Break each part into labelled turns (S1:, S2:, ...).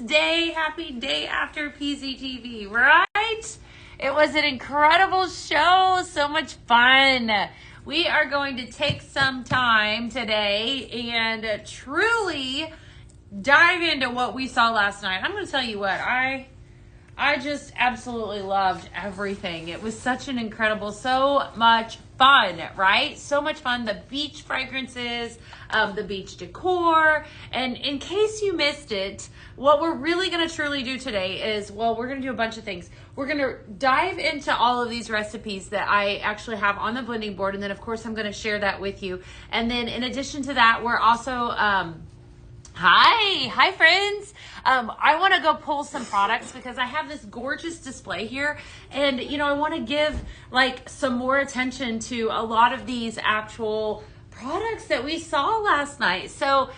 S1: Wednesday. Happy day after PZTV, right? It was an incredible show. So much fun. We are going to take some time today and truly dive into what we saw last night. I'm going to tell you what, I just absolutely loved everything. It was such an incredible, so much fun, right? So much fun. The beach fragrances, the beach decor. And in case you missed it, what we're really going to truly do today is, well, we're going to do a bunch of things. We're going to dive into all of these recipes that I actually have on the blending board. And then, of course, I'm going to share that with you. And then in addition to that, we're also... Hi friends. I want to go pull some products because I have this gorgeous display here, and I want to give like some more attention to a lot of these actual products that we saw last night. So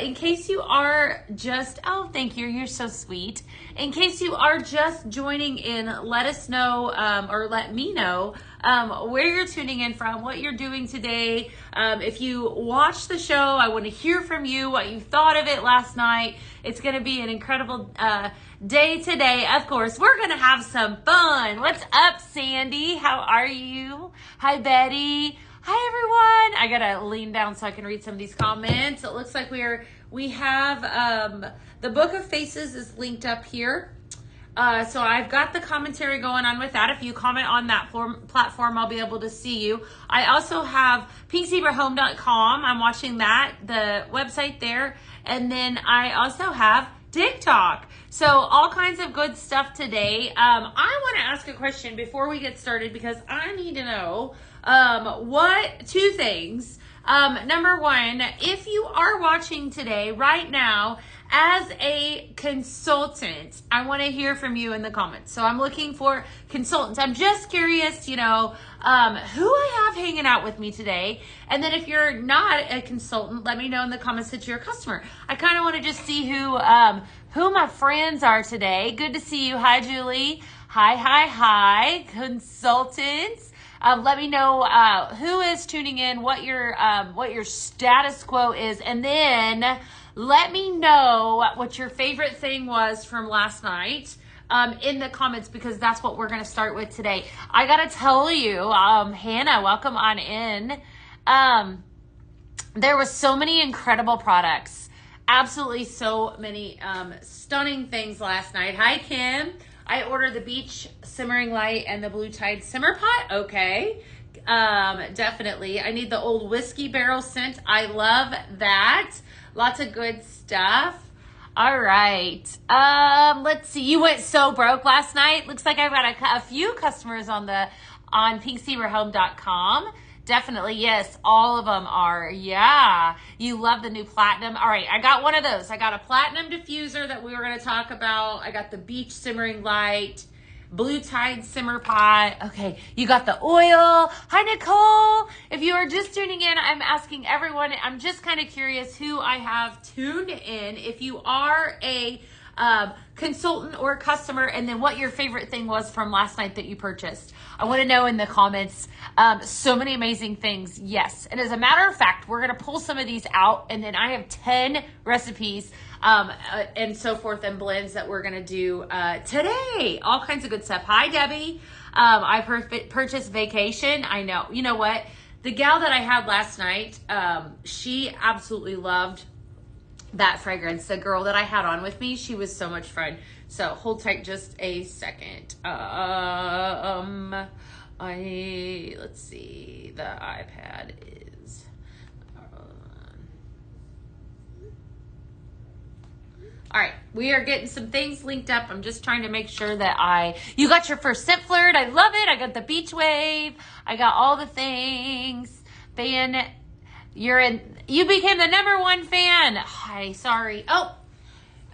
S1: in case you are just, oh, thank you, you're so sweet. In case you are just joining in, let us know or let me know where you're tuning in from, what you're doing today. If you watched the show, I want to hear from you, what you thought of it last night. It's going to be an incredible day today. Of course, we're going to have some fun. What's up, Sandy? How are you? Hi, Betty. Hi, everyone. I got to lean down so I can read some of these comments. It looks like we have the Book of Faces is linked up here. So I've got the commentary going on with that. If you comment on that platform, I'll be able to see you. I also have pinkzebrahome.com. I'm watching that, the website there. And then I also have TikTok. So all kinds of good stuff today. I want to ask a question before we get started because I need to know two things. Number one, if you are watching today right now as a consultant, I want to hear from you in the comments. So I'm looking for consultants. I'm just curious, who I have hanging out with me today. And then if you're not a consultant, let me know in the comments that you're a customer. I kind of want to just see who my friends are today. Good to see you. Hi, Julie. Hi, consultants. Let me know who is tuning in, what your status quo is, and then let me know what your favorite thing was from last night in the comments, because that's what we're going to start with today. I got to tell you, Hannah, welcome on in. There was so many incredible products. Absolutely so many stunning things last night. Hi, Kim. I ordered the Beach Simmering Light and the Blue Tide Simmer Pot. Okay. Definitely. I need the old whiskey barrel scent. I love that. Lots of good stuff. All right. Let's see. You went so broke last night. Looks like I've got a few customers on pinkzebrahome.com. Definitely, yes, all of them are. Yeah, you love the new platinum. All right, I got one of those. I got a platinum diffuser that we were going to talk about. I got the Beach Simmering Light, Blue Tide Simmer Pot. Okay, you got the oil. Hi, Nicole. If you are just tuning in, I'm asking everyone. I'm just kind of curious who I have tuned in. If you are a consultant or customer, and then what your favorite thing was from last night that you purchased. I want to know in the comments. So many amazing things. Yes. And as a matter of fact, we're going to pull some of these out, and then I have 10 recipes and so forth and blends that we're going to do today. All kinds of good stuff. Hi, Debbie. I purchased Vacation. I know. You know what? The gal that I had last night, she absolutely loved that fragrance. The girl that I had on with me, she was so much fun. So hold tight just a second. Let's see, the iPad is all right, we are getting some things linked up. I'm just trying to make sure that you got your first scent flirt. I love it. I got the beach wave. I got all the things. You became the #1 fan. Hi, sorry. Oh,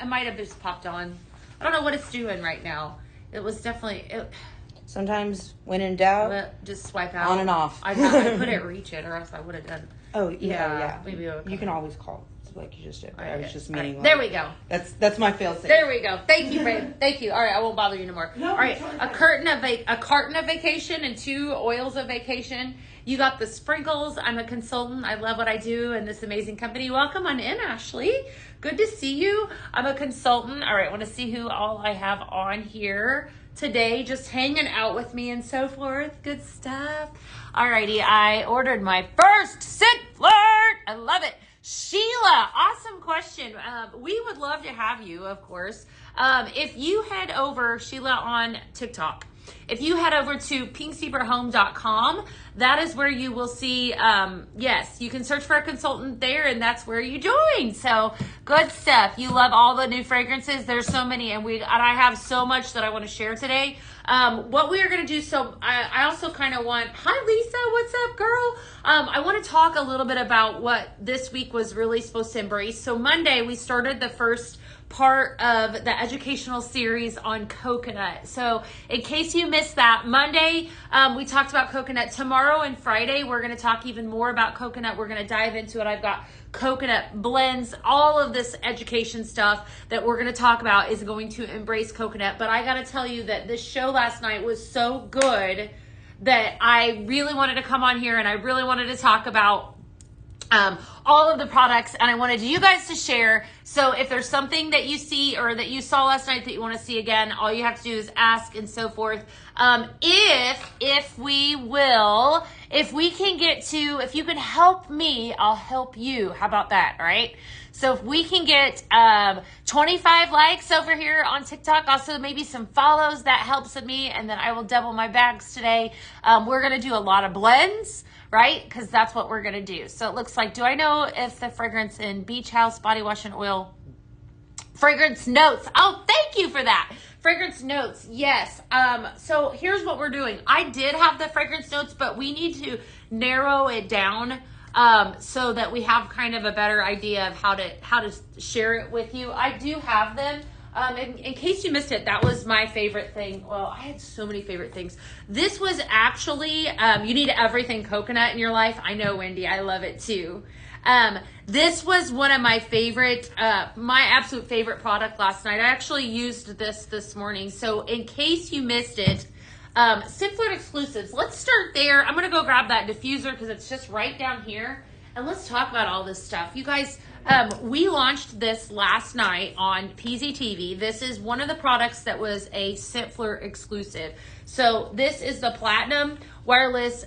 S1: I might have just popped on. I don't know what it's doing right now. It was definitely...
S2: Sometimes when in doubt,
S1: just swipe out.
S2: On and off.
S1: I put it reach it, or else I would have done.
S2: Oh, yeah.
S1: Maybe
S2: you can always call. like you just did. But I was just meaning.
S1: Right. There we go.
S2: That's my fail safe.
S1: There we go. Thank you, babe. Thank you. All right, I won't bother you no more.
S2: No,
S1: all right, a carton of vacation and 2 oils of vacation. You got the sprinkles. I'm a consultant. I love what I do in this amazing company. Welcome on in, Ashley. Good to see you. I'm a consultant. All right, I want to see who all I have on here today, just hanging out with me and so forth. Good stuff. Alrighty, I ordered my first Scent Flirt. I love it. Sheila, awesome question. We would love to have you, of course. If you head over, Sheila, on TikTok, if you head over to pinkzebrahome.com, that is where you will see, yes, you can search for a consultant there, and that's where you join. So good stuff. You love all the new fragrances. There's so many, and I have so much that I want to share today. What we are going to do, so I also kind of want, hi Lisa, what's up, girl? I want to talk a little bit about what this week was really supposed to embrace. So Monday, we started the first part of the educational series on coconut. So in case you missed that, Monday, we talked about coconut. Tomorrow and Friday, we're going to talk even more about coconut. We're going to dive into it. I've got coconut blends, all of this education stuff that we're going to talk about is going to embrace coconut. But I got to tell you that this show last night was so good that I really wanted to come on here and I really wanted to talk about all of the products, and I wanted you guys to share. So if there's something that you see or that you saw last night that you want to see again, all you have to do is ask and so forth. If we can get to, if you can help me, I'll help you. How about that? All right. So if we can get 25 likes over here on TikTok, also maybe some follows, that helps with me, and then I will double my bags today. We're going to do a lot of blends, right? Because that's what we're going to do. So it looks like, do I know if the fragrance in Beach House Body Wash and Oil fragrance notes? Oh, thank you for that. Fragrance notes. Yes. So here's what we're doing. I did have the fragrance notes, but we need to narrow it down so that we have kind of a better idea of how to share it with you. I do have them. In case you missed it, that was my favorite thing. Well, I had so many favorite things. This was actually, you need everything coconut in your life. I know, Wendy, I love it too. This was one of my favorite, my absolute favorite product last night. I actually used this morning. So in case you missed it, Scent Flirt exclusives. Let's start there. I'm going to go grab that diffuser because it's just right down here. And let's talk about all this stuff. You guys, we launched this last night on PZTV. This is one of the products that was a Scent Flirt exclusive. So this is the Platinum Wireless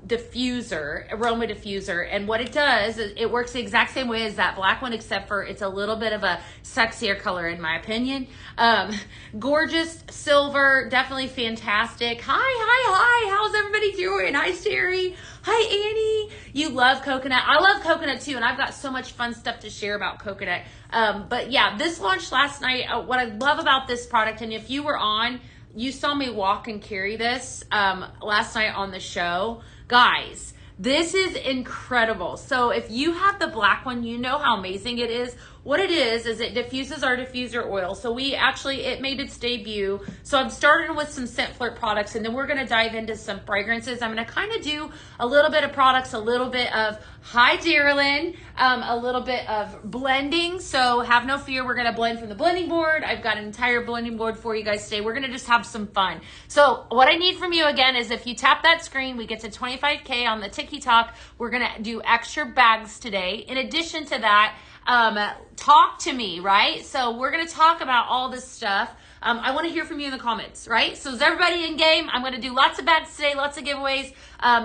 S1: diffuser, aroma diffuser, and what it does is it works the exact same way as that black one, except for it's a little bit of a sexier color in my opinion. Gorgeous silver, definitely fantastic. Hi, how's everybody doing? Hi Sherry, hi Annie. You love coconut. I love coconut too, and I've got so much fun stuff to share about coconut. But yeah, this launched last night. What I love about this product, and if you were on, you saw me walk and carry this last night on the show. Guys, this is incredible. So if you have the black one, you know how amazing it is. What it is it diffuses our diffuser oil. So it made its debut. So I'm starting with some Scent Flirt products, and then we're going to dive into some fragrances. I'm going to kind of do a little bit of products, a little bit of, hi Darylyn, a little bit of blending. So have no fear, we're going to blend from the blending board. I've got an entire blending board for you guys today. We're going to just have some fun. So what I need from you again is if you tap that screen, we get to 25K on the TikTok. We're going to do extra bags today. In addition to that, talk to me, right? So we're going to talk about all this stuff. I want to hear from you in the comments, right? So is everybody in game? I'm going to do lots of bags today, lots of giveaways.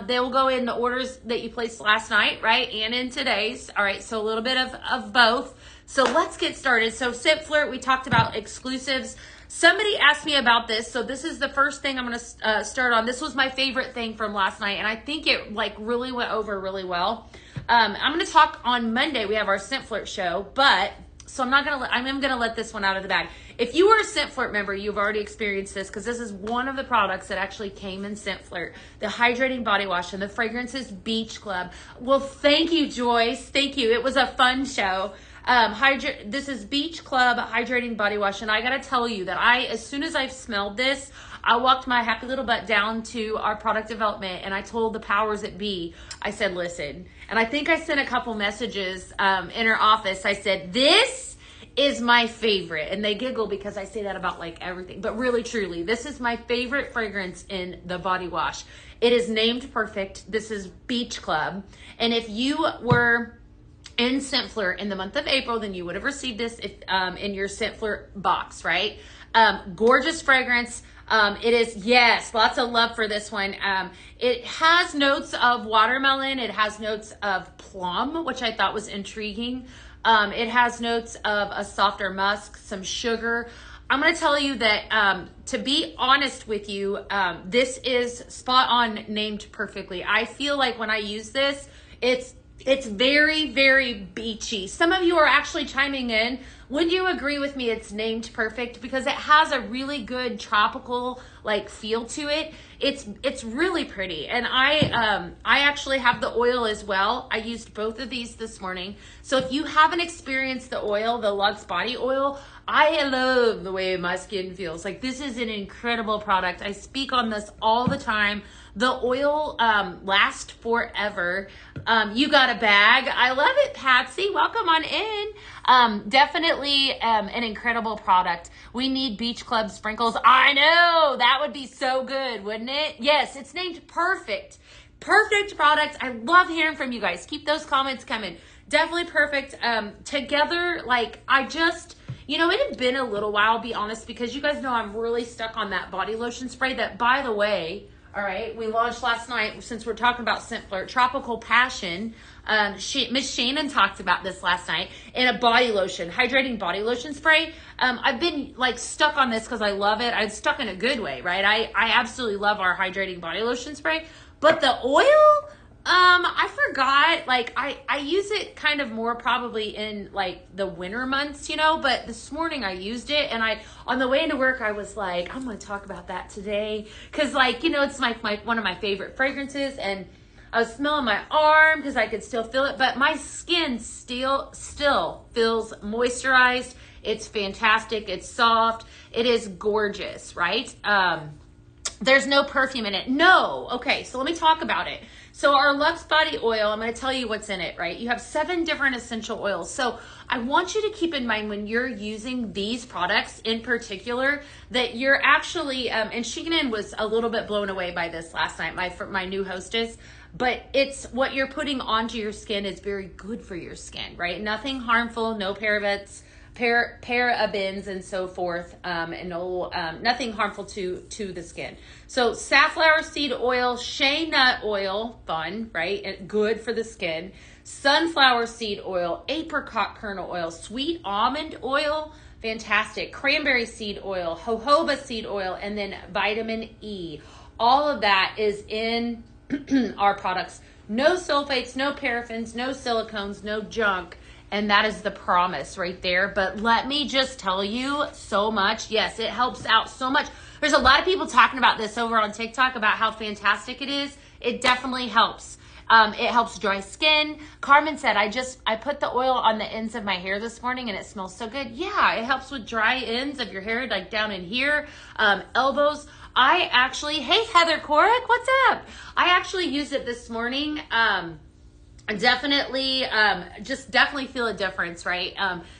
S1: They will go in the orders that you placed last night, right? And in today's. All right, so a little bit of both. So let's get started. So Scent Flirt, we talked about exclusives. Somebody asked me about this, so this is the first thing I'm going to start on. This was my favorite thing from last night, and I think it really went over really well. I'm going to talk on Monday. We have our Scent Flirt show, but so I'm going to let this one out of the bag. If you are a Scent Flirt member, you've already experienced this because this is one of the products that actually came in Scent Flirt, the hydrating body wash and the fragrances Beach Club. Well, thank you, Joyce. Thank you. It was a fun show. This is Beach Club Hydrating Body Wash. And I got to tell you that as soon as I smelled this, I walked my happy little butt down to our product development and I told the powers that be, I said, listen, and I think I sent a couple messages in her office. I said, this is my favorite. And they giggle because I say that about like everything, but really truly, this is my favorite fragrance in the body wash. It is named Perfect. This is Beach Club. And if you were in Scentfleur in the month of April, then you would have received this in your Scentfleur box, right? Gorgeous fragrance. It is, yes, lots of love for this one. It has notes of watermelon. It has notes of plum, which I thought was intriguing. It has notes of a softer musk, some sugar. I'm going to tell you that, to be honest with you, this is spot on, named perfectly. I feel like when I use this, it's very, very beachy. Some of you are actually chiming in. Would you agree with me it's named perfect? Because it has a really good tropical like feel to it. It's really pretty. And I actually have the oil as well. I used both of these this morning. So if you haven't experienced the oil, the Luxe Body Oil, I love the way my skin feels. Like, this is an incredible product. I speak on this all the time. The oil lasts forever. You got a bag. I love it, Patsy. Welcome on in. Definitely an incredible product. We need Beach Club sprinkles. I know. That would be so good, wouldn't it? Yes, it's named Perfect. Perfect product. I love hearing from you guys. Keep those comments coming. Definitely perfect. Together, like, it had been a little while, be honest, because you guys know I'm really stuck on that body lotion spray that, by the way, all right, we launched last night, since we're talking about Scentfleur, Tropical Passion. Miss Shannon talked about this last night, in a body lotion, hydrating body lotion spray. I've been like stuck on this because I love it. I'm stuck in a good way, right? I absolutely love our hydrating body lotion spray, but the oil, I forgot, like I use it kind of more probably in like the winter months, but this morning I used it, and on the way into work, I was like, I'm going to talk about that today. Cause it's like one of my favorite fragrances, and I was smelling my arm because I could still feel it, but my skin still feels moisturized. It's fantastic. It's soft. It is gorgeous, right? There's no perfume in it. No. Okay. So let me talk about it. So our Luxe Body Oil, I'm going to tell you what's in it, right? You have 7 different essential oils. So I want you to keep in mind when you're using these products in particular that you're actually, and Shannon was a little bit blown away by this last night, my new hostess, but it's what you're putting onto your skin is very good for your skin, right? Nothing harmful, no parabens, and so forth, and no, nothing harmful to the skin. So safflower seed oil, shea nut oil, fun, right? And good for the skin. Sunflower seed oil, apricot kernel oil, sweet almond oil, fantastic. Cranberry seed oil, jojoba seed oil, and then vitamin E. All of that is in our products. No sulfates, no paraffins, no silicones, no junk. And that is the promise right there. But let me just tell you so much. Yes, it helps out so much. There's a lot of people talking about this over on TikTok about how fantastic it is. It definitely helps. It helps dry skin. Carmen said, I put the oil on the ends of my hair this morning and it smells so good. Yeah, it helps with dry ends of your hair, like down in here, elbows. Hey, Heather Korek, what's up? I actually used it this morning. Definitely feel a difference, right?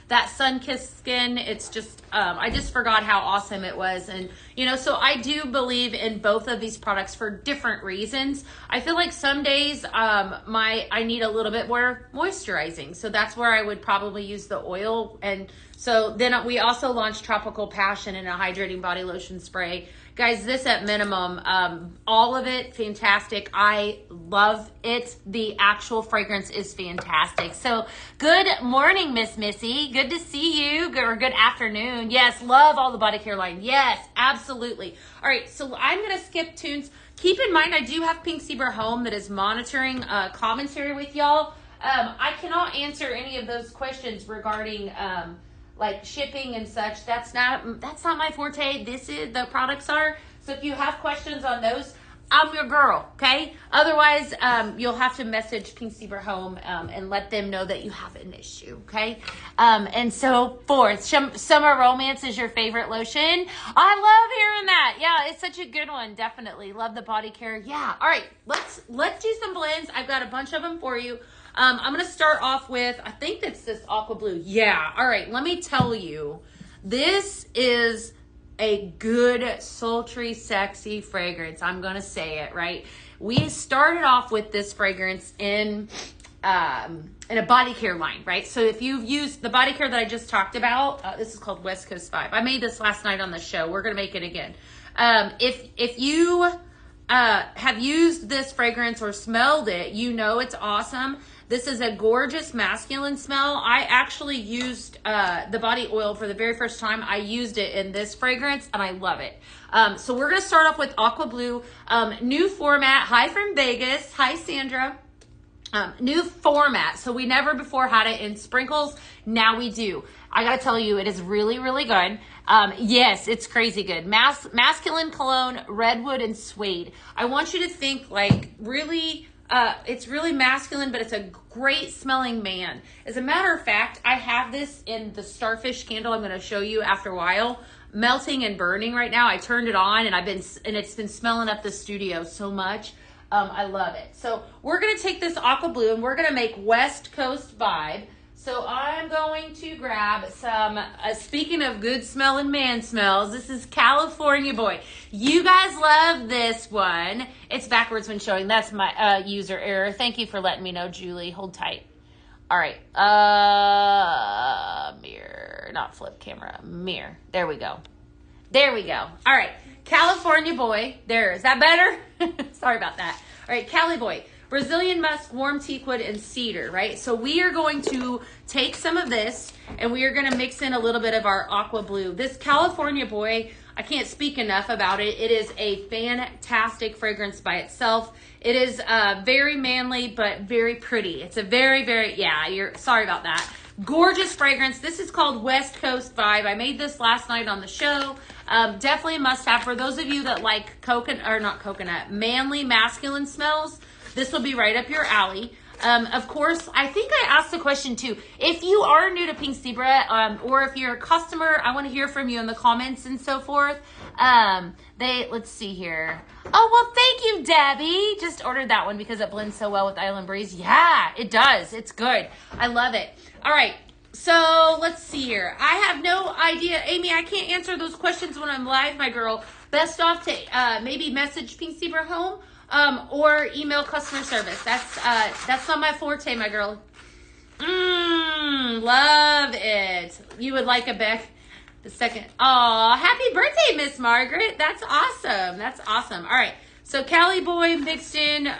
S1: That sun-kissed skin, it's just, I just forgot how awesome it was. And, so I do believe in both of these products for different reasons. I feel like some days, I need a little bit more moisturizing. So that's where I would probably use the oil. And so then we also launched Tropical Passion in a hydrating body lotion spray. Guys, this at minimum, all of it, fantastic. I love it. The actual fragrance is fantastic. So good morning, Miss Missy. Good to see you, or good afternoon. Yes, love all the body care line. Yes, absolutely. All right, so I'm going to skip tunes. Keep in mind, I do have Pink Zebra Home that is monitoring commentary with y'all. I cannot answer any of those questions regarding like shipping and such. That's not my forte. The products are. So if you have questions on those, I'm your girl, okay? Otherwise, you'll have to message Pink Zebra Home and let them know that you have an issue, okay? And so forth. Summer Romance is your favorite lotion. I love hearing that. Yeah, it's such a good one. Definitely. Love the body care. Yeah. All right, let's do some blends. I've got a bunch of them for you. I'm going to start off with, I think that's this aqua blue. Yeah. All right, let me tell you. This is a good, sultry, sexy fragrance. I'm going to say it, right? We started off with this fragrance in a body care line, right? So if you've used the body care that I just talked about, this is called West Coast Vibe. I made this last night on the show. We're going to make it again. If you have used this fragrance or smelled it, you know it's awesome. This is a gorgeous masculine smell. I actually used the body oil for the very first time. I used it in this fragrance and I love it. So we're going to start off with Aqua Blue. New format. Hi from Vegas. Hi, Sandra. New format. So we never before had it in sprinkles. Now we do. I got to tell you, it is really, really good. Yes, it's crazy good. Masculine cologne, redwood, and suede. I want you to think like really... it's really masculine, but it's a great smelling man. As a matter of fact, I have this in the starfish candle I'm going to show you after a while, melting and burning right now. I turned it on and it's been smelling up the studio so much. I love it. So we're going to take this aqua blue and we're going to make West Coast Vibe. So I'm going to grab some, speaking of good smelling man smells, this is California Boy. You guys love this one. It's backwards when showing. That's my user error. Thank you for letting me know, Julie. Hold tight. All right. Mirror, not flip camera. Mirror. There we go. There we go. All right. California Boy. There. Is that better? Sorry about that. All right. Cali Boy. Brazilian musk, warm teakwood, and cedar, right? So we are going to take some of this and we are going to mix in a little bit of our aqua blue. This California Boy, I can't speak enough about it. It is a fantastic fragrance by itself. It is very manly, but very pretty. It's a very, very, sorry about that. Gorgeous fragrance. This is called West Coast Vibe. I made this last night on the show. Definitely a must have for those of you that like manly, masculine smells. This will be right up your alley. Of course, I think I asked the question too. If you are new to Pink Zebra, or if you're a customer, I want to hear from you in the comments and so forth. Let's see here. Oh, well, thank you, Debbie. Just ordered that one because it blends so well with Island Breeze. Yeah, it does. It's good. I love it. All right. So let's see here. I have no idea. Amy, I can't answer those questions when I'm live, my girl. Best off to maybe message Pink Zebra Home. Or email customer service. That's not my forte, my girl. Love it. You would like a Beck the second. Aw, happy birthday, Miss Margaret. That's awesome. That's awesome. All right. So Cali Boy mixed in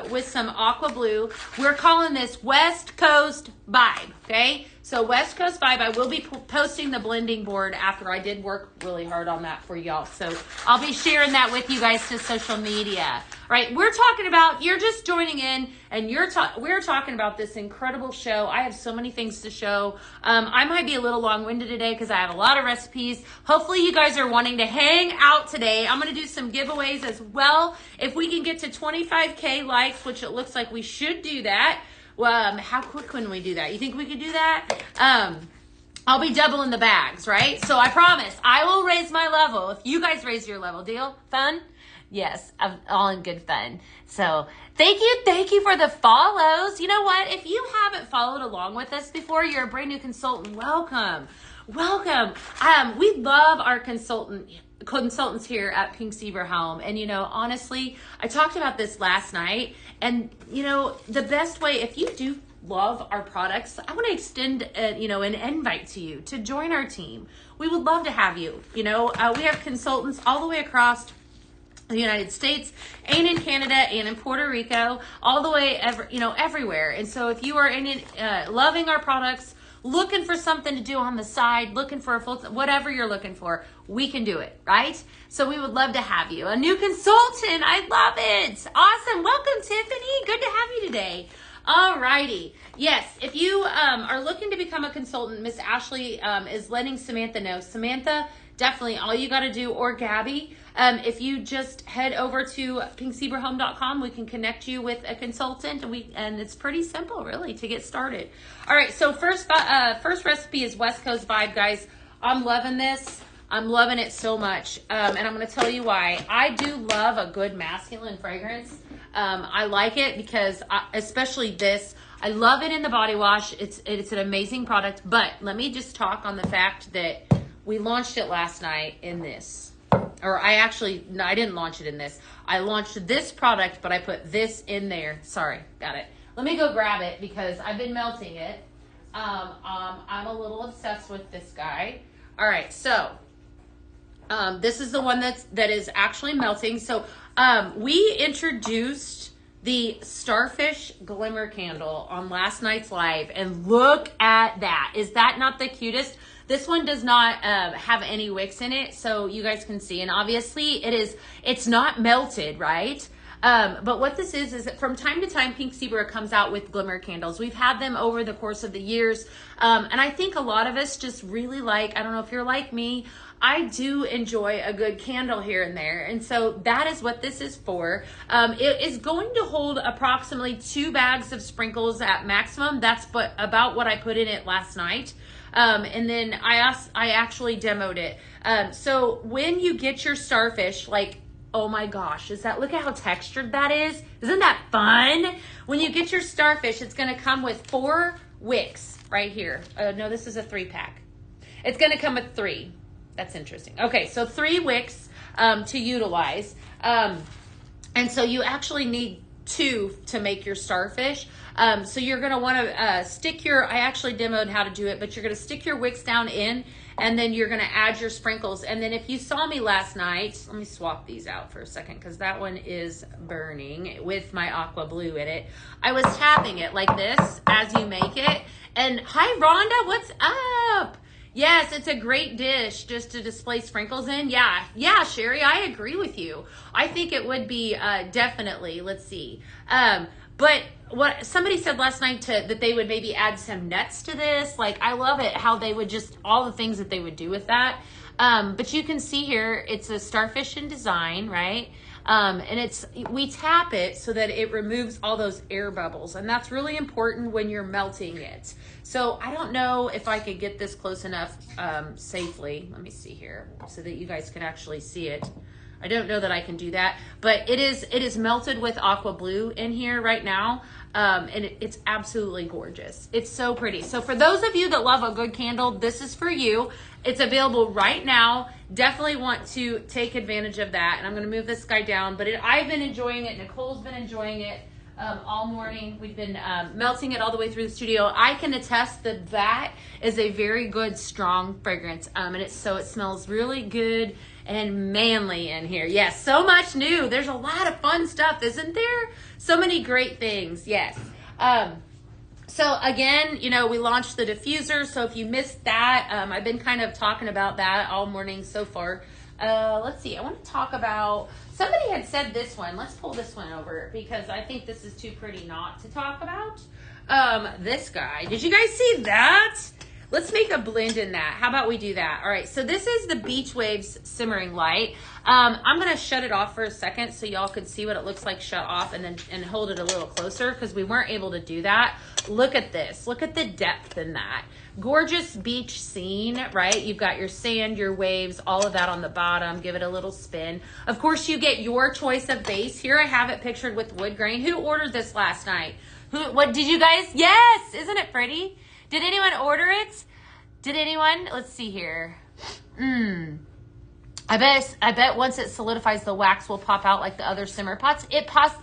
S1: with some aqua blue. We're calling this West Coast Vibe. Okay. So West Coast Vibe, I will be posting the blending board after. I did work really hard on that for y'all. So I'll be sharing that with you guys to social media. Right, we're talking about, you're just joining in and we're talking about this incredible show. I have so many things to show. I might be a little long-winded today because I have a lot of recipes. Hopefully you guys are wanting to hang out today. I'm going to do some giveaways as well. If we can get to 25K likes, which it looks like we should do that. How quick can we do that? You think we could do that? I'll be doubling the bags, right? So I promise I will raise my level if you guys raise your level. Deal? Fun? Yes, I'm all in good fun. So thank you for the follows. You know what? If you haven't followed along with us before, you're a brand new consultant. Welcome. We love our consultants here at Pink Zebra Home. And honestly, I talked about this last night. And the best way, if you do love our products, I want to extend an invite to you to join our team. We would love to have you. We have consultants all the way across the United States and in Canada and in Puerto Rico, all the way everywhere. And so if you are loving our products, looking for something to do on the side, looking for whatever you're looking for, we can do it, right? So we would love to have you. A new consultant, I love it. Awesome. Welcome, Tiffany. Good to have you today. Alrighty. Yes, if you are looking to become a consultant, Miss Ashley is letting Samantha know. Samantha, definitely all you got to do, or Gabby, if you just head over to pinkzebrahome.com, we can connect you with a consultant, and it's pretty simple, really, to get started. All right, so first recipe is West Coast Vibe, guys. I'm loving this. I'm loving it so much, and I'm going to tell you why. I do love a good masculine fragrance. I like it because, especially this, I love it in the body wash. It's an amazing product, but let me just talk on the fact that we launched it last night in this. Or I didn't launch it in this. I launched this product, but I put this in there. Sorry, got it. Let me go grab it because I've been melting it. I'm a little obsessed with this guy. All right, so this is the one that is actually melting. So we introduced the Starfish Glimmer Candle on last night's live, and look at that. Is that not the cutest? This one does not have any wicks in it, so you guys can see. And obviously it's not melted, right? But what this is that from time to time, Pink Zebra comes out with glimmer candles. We've had them over the course of the years. And I think a lot of us just really like, I don't know if you're like me, I do enjoy a good candle here and there. And so that is what this is for. It is going to hold approximately 2 bags of sprinkles at maximum. That's about what I put in it last night. And then I actually demoed it. So when you get your Starfish, like, oh my gosh, look at how textured that is. Isn't that fun? When you get your Starfish, it's going to come with 4 wicks right here. No, this is a 3-pack. It's going to come with 3. That's interesting. Okay, so 3 wicks to utilize. And so you actually need 2 to make your Starfish. So you're going to want to stick I actually demoed how to do it, but you're going to stick your wicks down in, and then you're going to add your sprinkles. And then if you saw me last night, let me swap these out for a second because that one is burning with my aqua blue in it. I was tapping it like this as you make it. And hi, Rhonda, what's up? Yes, it's a great dish just to display sprinkles in. Yeah, Sherry, I agree with you. I think it would be definitely, let's see. But what somebody said last night that they would maybe add some nuts to this. Like, I love it how they would just, all the things that they would do with that. But you can see here, it's a starfish in design, right? And we tap it so that it removes all those air bubbles. And that's really important when you're melting it. So I don't know if I could get this close enough safely. Let me see here so that you guys can actually see it. I don't know that I can do that, but it is melted with aqua blue in here right now. And it's absolutely gorgeous. It's so pretty. So for those of you that love a good candle, this is for you. It's available right now. Definitely want to take advantage of that. And I'm going to move this guy down, but I've been enjoying it. Nicole's been enjoying it all morning. We've been melting it all the way through the studio. I can attest that is a very good, strong fragrance. And it smells really good and manly in here. Yes, so much new. There's a lot of fun stuff, isn't there? So many great things. Yes. So again, we launched the diffuser. So if you missed that, I've been kind of talking about that all morning so far. Let's see. I want to talk about, somebody had said this one. Let's pull this one over because I think this is too pretty not to talk about. This guy. Did you guys see that? Let's make a blend in that. How about we do that? All right, so this is the Beach Waves Simmering Light. I'm gonna shut it off for a second so y'all could see what it looks like shut off and hold it a little closer because we weren't able to do that. Look at this, look at the depth in that. Gorgeous beach scene, right? You've got your sand, your waves, all of that on the bottom. Give it a little spin. Of course, you get your choice of base. Here I have it pictured with wood grain. Who ordered this last night? What did you guys? Yes, isn't it pretty? Did anyone order it? Did anyone? Let's see here. I bet once it solidifies, the wax will pop out like the other simmer pots.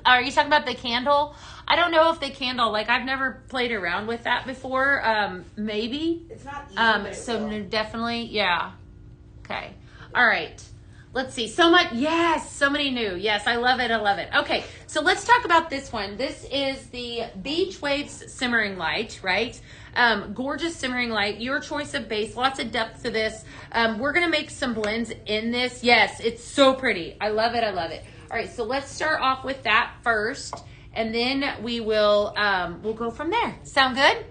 S1: Are you talking about the candle? I don't know if the candle, like I've never played around with that before. Maybe.
S2: It's not easy,
S1: so definitely, yeah. Okay. All right. Let's see. So much. Yes. So many new. Yes. I love it. I love it. Okay. So let's talk about this one. This is the Beach Waves Simmering Light, right? Gorgeous simmering light. Your choice of base. Lots of depth to this. We're going to make some blends in this. Yes. It's so pretty. I love it. I love it. All right. So let's start off with that first. and then we will we'll go from there. Sound good?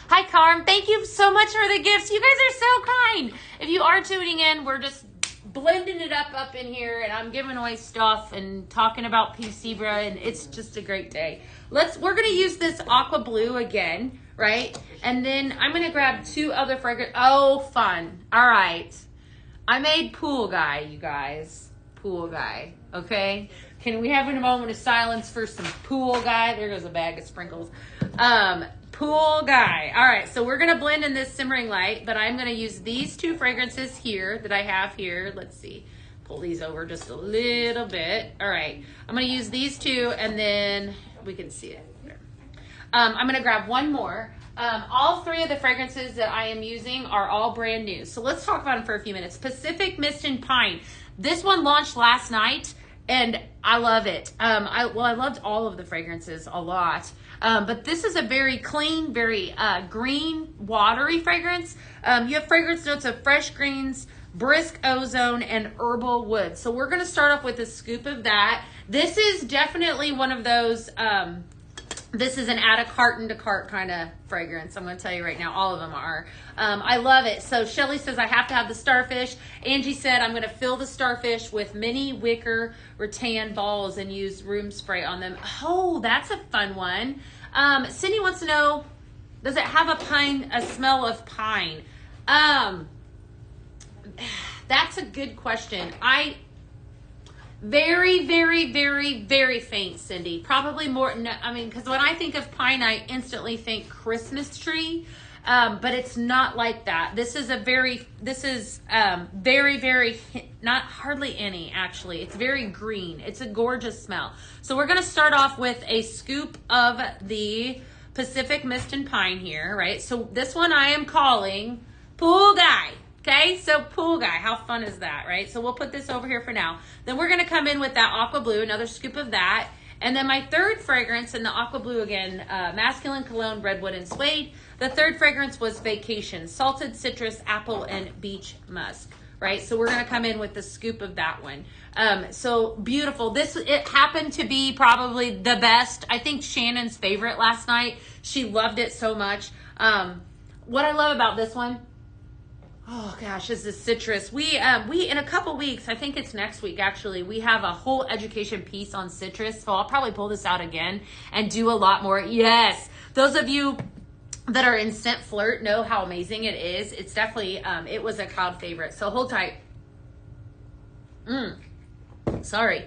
S1: Hi, Carm. Thank you so much for the gifts. You guys are so kind. If you are tuning in, we're just blending it up in here, and I'm giving away stuff and talking about Zebra, and it's just a great day. We're gonna use this aqua blue again, right? And then I'm gonna grab 2 other fragrances. Oh, fun. All right. I made Pool Guy, you guys. Pool Guy, okay? Can we have a moment of silence for some Pool Guy? There goes a bag of sprinkles. Pool Guy. All right, so we're gonna blend in this simmering light, but I'm gonna use these 2 fragrances here that I have here. Let's see, pull these over just a little bit. All right, I'm gonna use these 2, and then we can see it. I'm gonna grab one more. All 3 of the fragrances that I am using are all brand new. So let's talk about them for a few minutes. Pacific Mist and Pine. This one launched last night, and I love it. I loved all of the fragrances a lot. But this is a very clean, very green, watery fragrance. You have fragrance notes of fresh greens, brisk ozone, and herbal wood. So we're going to start off with a scoop of that. This is definitely one of those, this is an add a carton to cart kind of fragrance. I'm going to tell you right now, all of them are. I love it. So Shelly says I have to have the starfish. Angie said I'm going to fill the starfish with mini wicker rattan balls and use room spray on them. Oh, that's a fun one. Cindy wants to know, does it have a smell of pine? That's a good question. Very, very, very, very faint, Cindy. Probably more, no, I mean, because when I think of pine, I instantly think Christmas tree, but it's not like that. This is very, very, not hardly any, actually. It's very green. It's a gorgeous smell. So we're going to start off with a scoop of the Pacific Mist and Pine here, right? So this one I am calling Pool Guy. Okay, so Pool Guy, how fun is that, right? So we'll put this over here for now. Then we're gonna come in with that aqua blue, another scoop of that. And then my 3rd fragrance in the aqua blue again, masculine cologne, redwood, and suede. The 3rd fragrance was Vacation, salted citrus, apple, and beach musk, right? So we're gonna come in with the scoop of that one. So beautiful. It happened to be probably the best. I think Shannon's favorite last night. She loved it so much. What I love about this one, oh gosh, is the citrus. We in a couple weeks, I think it's next week actually, we have a whole education piece on citrus. So I'll probably pull this out again and do a lot more. Yes, those of you that are in Scent Flirt know how amazing it is. It's definitely, it was a crowd favorite. So hold tight. Sorry.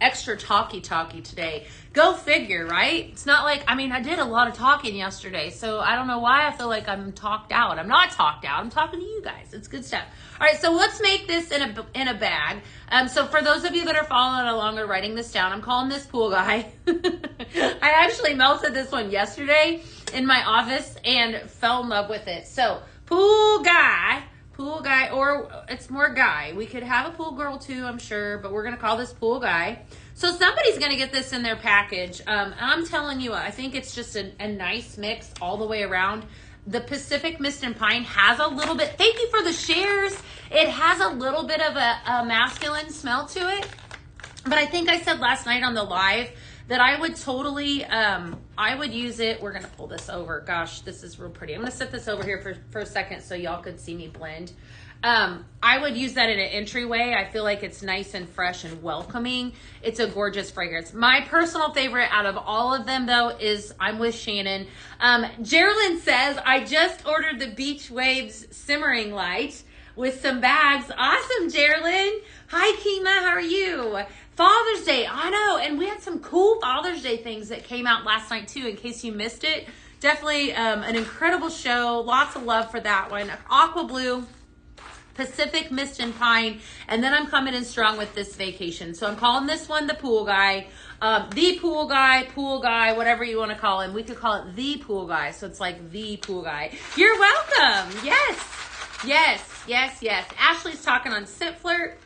S1: Extra talky today. Go figure, right? It's not like, I mean, I did a lot of talking yesterday, so I don't know why I feel like I'm talked out. I'm not talked out. I'm talking to you guys. It's good stuff. All right, so let's make this in a bag. So for those of you that are following along or writing this down, I'm calling this Pool Guy. I actually melted this one yesterday in my office and fell in love with it. So Pool Guy, or it's more guy. We could have a pool girl too, I'm sure, but we're going to call this Pool Guy. So somebody's going to get this in their package. I'm telling you, I think it's just a nice mix all the way around. The Pacific Mist and Pine has a little bit, thank you for the shares. It has a little bit of a masculine smell to it. But I think I said last night on the live that I would totally, I would use it. We're going to pull this over. Gosh, this is real pretty. I'm going to set this over here for a second so y'all could see me blend. I would use that in an entryway. I feel like it's nice and fresh and welcoming. It's a gorgeous fragrance. My personal favorite out of all of them, though, is I'm with Shannon. Geraldine says, I just ordered the Beach Waves Simmering Light with some bags. Awesome, Geraldine. Hi, Kima. How are you? Father's Day, I know, and we had some cool Father's Day things that came out last night too, in case you missed it. Definitely an incredible show, lots of love for that one. Aqua Blue, Pacific Mist and Pine, and then I'm coming in strong with this Vacation. So I'm calling this one the Pool Guy, Pool Guy, whatever you want to call him. We could call it the Pool Guy, so it's like the Pool Guy. You're welcome. Yes. Ashley's talking on Scent Flirt.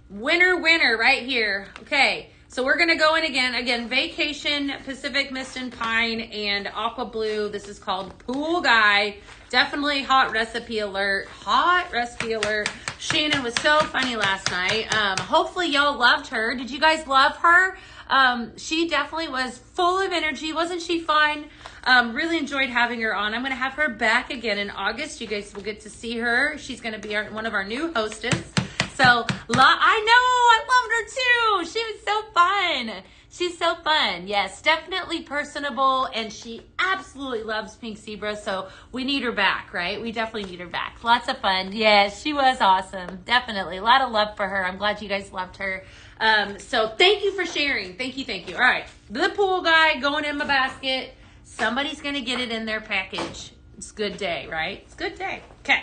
S1: Winner right here. Okay, so we're gonna go in again, Vacation, Pacific Mist and Pine, and Aqua Blue. This is called Pool Guy. Definitely hot recipe alert. Shannon was so funny last night. Hopefully y'all loved her. Did you guys love her? She definitely was full of energy. Wasn't she fun? Really enjoyed having her on. I'm going to have her back again in August. You guys will get to see her. She's going to be one of our new hostess. So, I know, I loved her too. She was so fun. She's so fun. Yes, definitely personable, and she absolutely loves Pink Zebra, so we need her back, right? We definitely need her back. Lots of fun. Yes, she was awesome. Definitely. A lot of love for her. I'm glad you guys loved her. So thank you for sharing. Thank you, thank you. All right, the pool guy going in my basket. Somebody's going to get it in their package. It's a good day, right? It's a good day. Okay.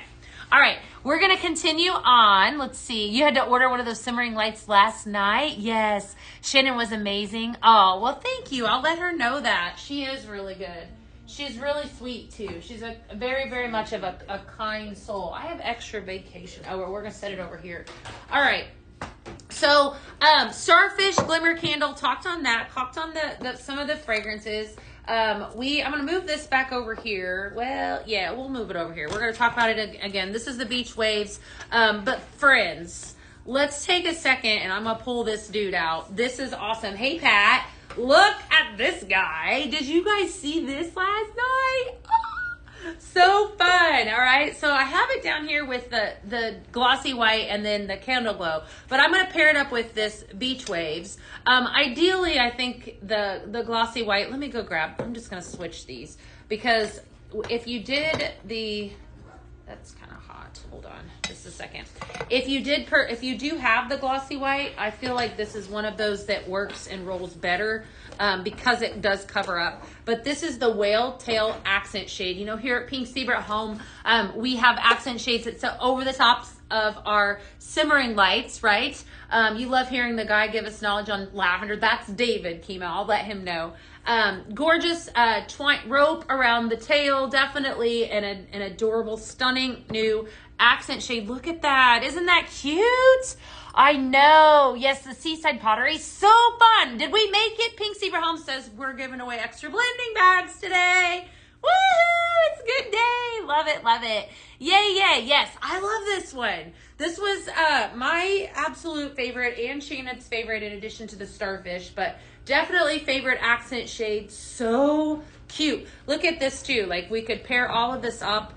S1: All right, we're going to continue on. Let's see. You had to order one of those simmering lights last night. Yes. Shannon was amazing. Oh, well, thank you. I'll let her know that. She is really good. She's really sweet, too. She's a very, very much of a kind soul. I have extra vacation. Oh, we're going to set it over here. All right. So, Starfish Glimmer Candle, talked on that. Talked on some of the fragrances. I'm going to move this back over here. Well, yeah, we'll move it over here. We're going to talk about it again. This is the Beach Waves. But friends, let's take a second and I'm going to pull this dude out. This is awesome. Hey, Pat, look at this guy. Did you guys see this last night? So fun. All right. So I have it down here with the glossy white and then the candle glow, but I'm going to pair it up with this Beach Waves. Ideally, I think the glossy white, let me go grab, I'm just going to switch these because if you did that's kind of hot. Hold on just a second. If you do have the glossy white, I feel like this is one of those that works and rolls better because it does cover up. But this is the Whale Tail Accent Shade. You know, here at Pink Zebra at home, we have accent shades that's over the tops of our simmering lights, right? You love hearing the guy give us knowledge on lavender. That's David Kima. I'll let him know. Gorgeous twine rope around the tail, definitely an adorable, stunning new accent shade. Look at that. Isn't that cute? I know. Yes, the Seaside Pottery. So fun. Did we make it? Pink Zebra Home says we're giving away extra blending bags today. Woohoo! It's a good day. Love it, love it. Yay, yay. Yes, I love this one. This was my absolute favorite and Shannon's favorite in addition to the Starfish, but definitely favorite accent shade. So cute. Look at this too. Like we could pair all of this up.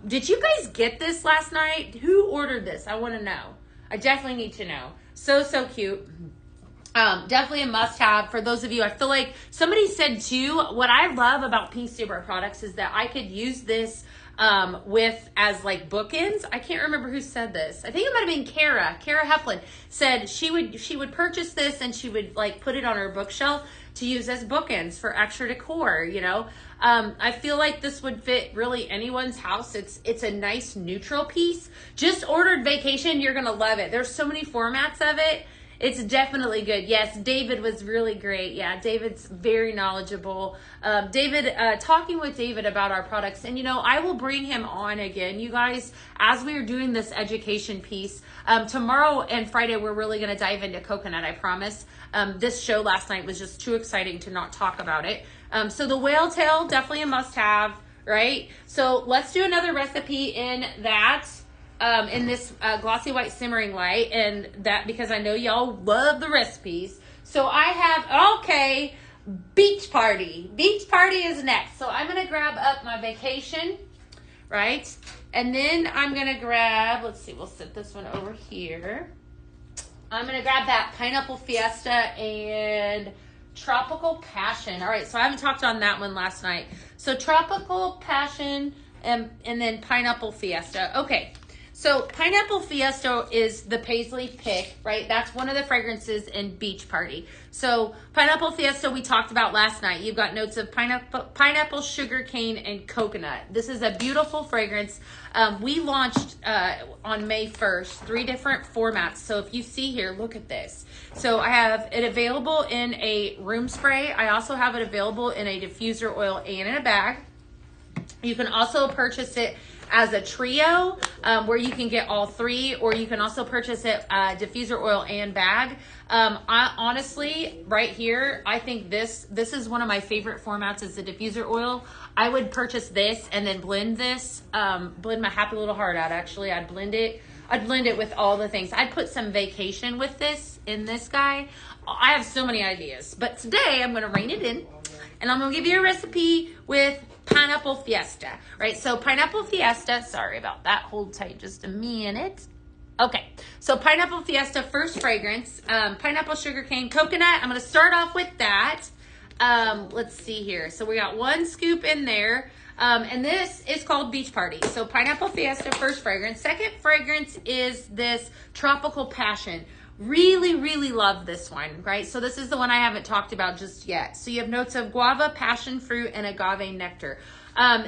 S1: Did you guys get this last night? Who ordered this? I want to know. I definitely need to know. So cute. Definitely a must-have for those of you. I feel like somebody said too, what I love about Pink Zebra products is that I could use this as like bookends. I can't remember who said this. I think it might have been Kara Heflin said she would purchase this and she would like put it on her bookshelf to use as bookends for extra decor, you know. I feel like this would fit really anyone's house. It's a nice neutral piece. Just ordered Vacation, you're gonna love it. There's so many formats of it. It's definitely good. Yes, David was really great. Yeah, David's very knowledgeable. Talking with David about our products, and you know, I will bring him on again, you guys, as we are doing this education piece. Tomorrow and Friday, we're really going to dive into coconut, I promise. This show last night was just too exciting to not talk about it. So the whale tail, definitely a must-have, right? So let's do another recipe in that. In this glossy white simmering light, and that because I know y'all love the recipes. So I have, okay, Beach Party. Beach Party is next. So I'm going to grab up my Vacation, right? And then I'm going to grab, let's see, we'll set this one over here. I'm going to grab that Pineapple Fiesta and Tropical Passion. All right, so I haven't talked on that one last night. So Tropical Passion and then Pineapple Fiesta. Okay. So Pineapple Fiesta is the Paisley pick, right? That's one of the fragrances in Beach Party. So Pineapple Fiesta we talked about last night. You've got notes of pineapple, sugar cane, and coconut. This is a beautiful fragrance. We launched on May 1st, 3 different formats. So if you see here, look at this. So I have it available in a room spray. I also have it available in a diffuser oil and in a bag. You can also purchase it as a trio where you can get all 3, or you can also purchase it diffuser oil and bag. I honestly, right here, I think this is one of my favorite formats is the diffuser oil. I would purchase this and then blend this, blend my happy little heart out. Actually, I'd blend it I'd blend it with all the things. I'd put some vacation with this in this guy. I have so many ideas, but today I'm going to rein it in, and I'm going to give you a recipe with pineapple fiesta, right? So pineapple fiesta, sorry about that. Hold tight just a minute. Okay, so pineapple fiesta, first fragrance, pineapple, sugarcane, coconut. I'm going to start off with that. Let's see here. So we got 1 scoop in there. And this is called Beach Party. So pineapple fiesta, first fragrance. Second fragrance is this tropical passion. Really, really love this one, right? So this is the one I haven't talked about just yet. So you have notes of guava, passion fruit, and agave nectar.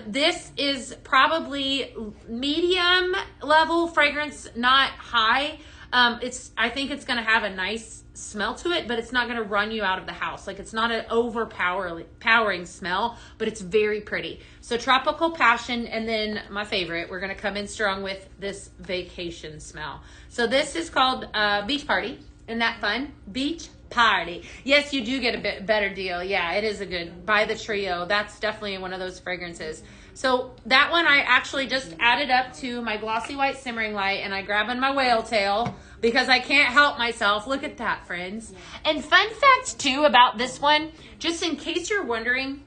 S1: This is probably medium level fragrance, not high. I think it's going to have a nice smell to it, but it's not going to run you out of the house. Like, it's not an overpowering smell, but it's very pretty. So tropical passion, and then my favorite, we're going to come in strong with this vacation smell. So this is called Beach Party. Isn't that fun? Beach Party. Yes, you do get a bit better deal. Yeah, it is a good, buy the trio. That's definitely one of those fragrances. So that one I actually just added up to my glossy white simmering light, and I grabbed my whale tail because I can't help myself. Look at that, friends. And fun fact too about this one, just in case you're wondering,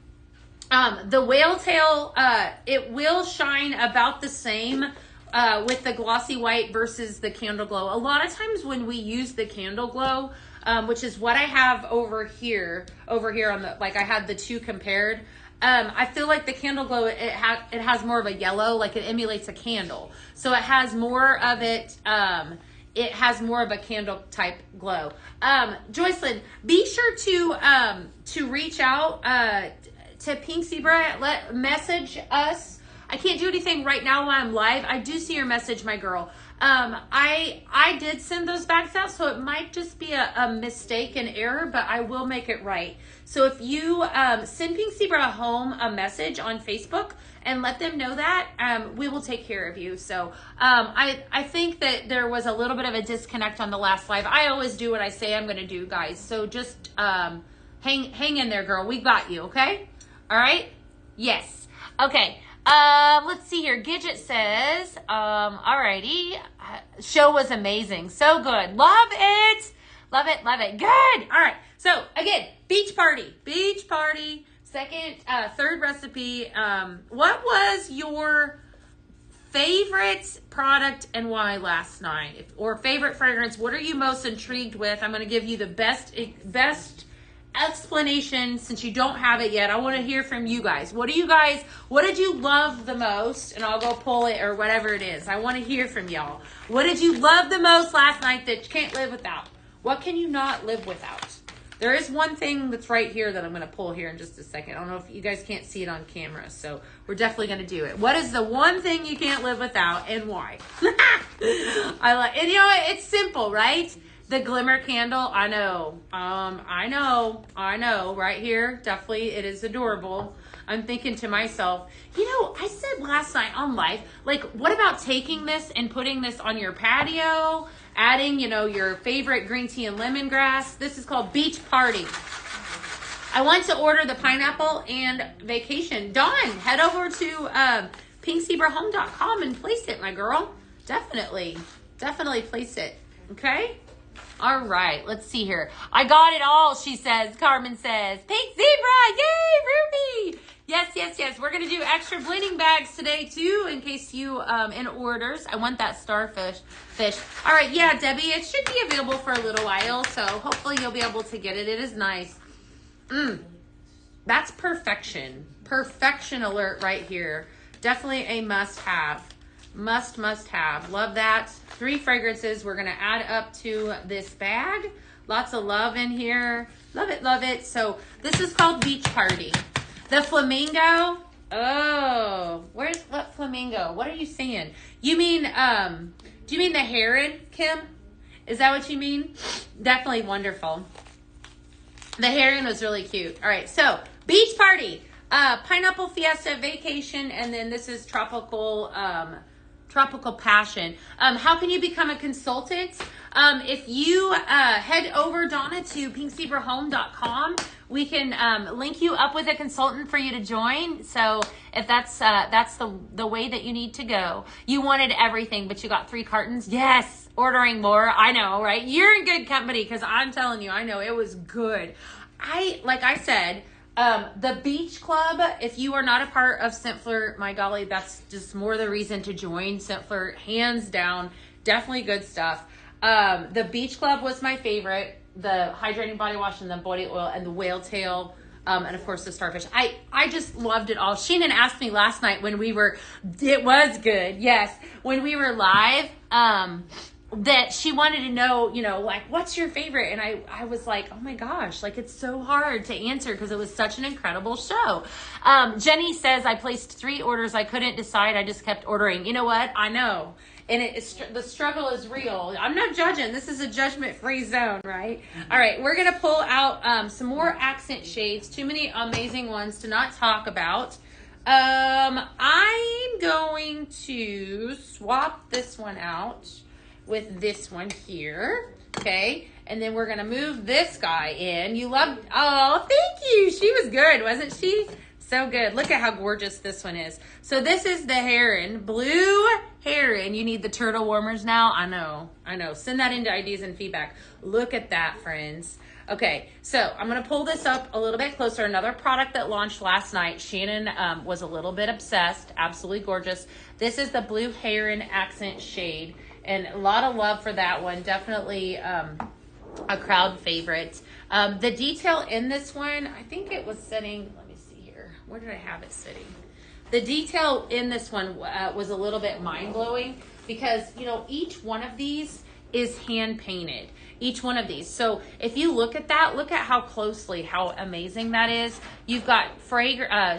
S1: the whale tail, it will shine about the same with the glossy white versus the candle glow. A lot of times when we use the candle glow, which is what I have over here on the, like I had the two compared. I feel like the candle glow, it has more of a yellow, like it emulates a candle. So it has more of it, it has more of a candle type glow. Joycelyn, be sure to reach out to Pink Zebra, message us. I can't do anything right now while I'm live. I do see your message, my girl. I did send those bags out, so it might just be a mistake, an error, but I will make it right. So if you send Pink Zebra home a message on Facebook and let them know that, we will take care of you. So I think that there was a little bit of a disconnect on the last live. I always do what I say I'm going to do, guys. So just hang in there, girl. We got you, okay? All right? Yes. Okay. Let's see here. Gidget says, alrighty. Show was amazing. So good. Love it. Love it. Love it. Good. All right. So again, beach party. Third recipe. What was your favorite product and why last night? Or favorite fragrance? What are you most intrigued with? I'm going to give you the best explanation since you don't have it yet. I want to hear from you guys. What did you love the most? And I'll go pull it or whatever it is. I want to hear from y'all. What did you love the most last night that you can't live without? What can you not live without? There is one thing that's right here that I'm going to pull here in just a second. I don't know if you guys can't see it on camera, so we're definitely going to do it. What is the one thing you can't live without and why? And you know what? It's simple, right? The glimmer candle, I know, right here, definitely, it is adorable. I'm thinking to myself, you know, I said last night on live, like, what about taking this and putting this on your patio, adding, you know, your favorite green tea and lemongrass? This is called Beach Party. I want to order the pineapple and vacation. Dawn, head over to pinkzebrahome.com and place it, my girl. Definitely place it, okay? All right, let's see here. I got it all, she says. Carmen says. Pink Zebra, yay, Ruby. Yes. We're going to do extra blending bags today, too, in case you in orders. I want that starfish. All right, yeah, Debbie, it should be available for a little while, so hopefully you'll be able to get it. It is nice. That's perfection. Perfection alert right here. Definitely a must-have. Must have. Love that. 3 fragrances we're going to add up to this bag. Lots of love in here. Love it. So this is called Beach Party. The flamingo. Oh, what flamingo? What are you saying? You mean, do you mean the heron, Kim? Is that what you mean? Definitely wonderful. The heron was really cute. All right. So Beach Party, pineapple fiesta, vacation. And then this is tropical passion. How can you become a consultant? If you head over, Donna, to pinkzebrahome.com, we can link you up with a consultant for you to join. So if that's the way that you need to go. You wanted everything, but you got 3 cartons. Yes, ordering more. I know, right? You're in good company because I'm telling you, I know it was good. Like I said, the Beach Club, if you are not a part of Scentflirt, my golly, that's just more the reason to join Scentflirt, hands down. Definitely good stuff. The Beach Club was my favorite. The hydrating body wash and the body oil and the whale tail. And of course the starfish. I just loved it all. Shannon asked me last night when it was good. Yes. When we were live, that she wanted to know, like, what's your favorite? And I was like, oh my gosh, like it's so hard to answer because it was such an incredible show. Jenny says, I placed 3 orders. I couldn't decide. I just kept ordering. You know what? I know. And the struggle is real. I'm not judging. This is a judgment-free zone, right? All right, we're going to pull out some more accent shades. Too many amazing ones to not talk about. I'm going to swap this one out with this one here, okay? And then we're going to move this guy in. Oh, thank you. She was good, wasn't she? So good. Look at how gorgeous this one is. So this is the heron, blue heron. You need the turtle warmers now? I know. Send that into ideas and feedback. Look at that, friends. Okay, so I'm going to pull this up a little bit closer. Another product that launched last night. Shannon was a little bit obsessed. Absolutely gorgeous. This is the blue heron accent shade. And a lot of love for that one. Definitely a crowd favorite. The detail in this one, I think it was sitting... Where did I have it sitting? The detail in this one was a little bit mind-blowing because, each one of these is hand-painted. Each one of these. So if you look at that, look at how amazing that is. You've got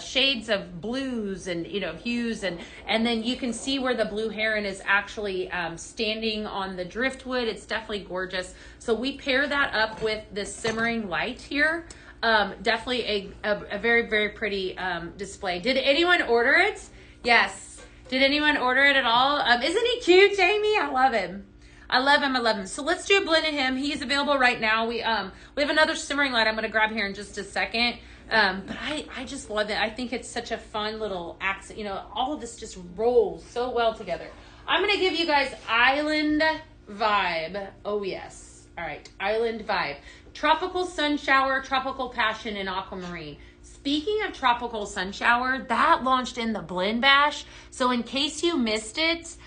S1: shades of blues and, hues. And then you can see where the blue heron is actually standing on the driftwood. It's definitely gorgeous. So we pair that up with this simmering light here. Definitely a very, very pretty display. Did anyone order it? Yes. Did anyone order it at all? Isn't he cute, Jamie? I love him. I love him. So let's do a blend of him. He's available right now. We have another simmering light I'm going to grab here in just a second. But I just love it. I think it's such a fun little accent. All of this just rolls so well together. I'm going to give you guys Island Vibe. Oh, yes. All right. Island Vibe. Tropical Sun Shower, Tropical Passion, and Aquamarine. Speaking of Tropical Sun Shower, that launched in the Blend Bash. So in case you missed it,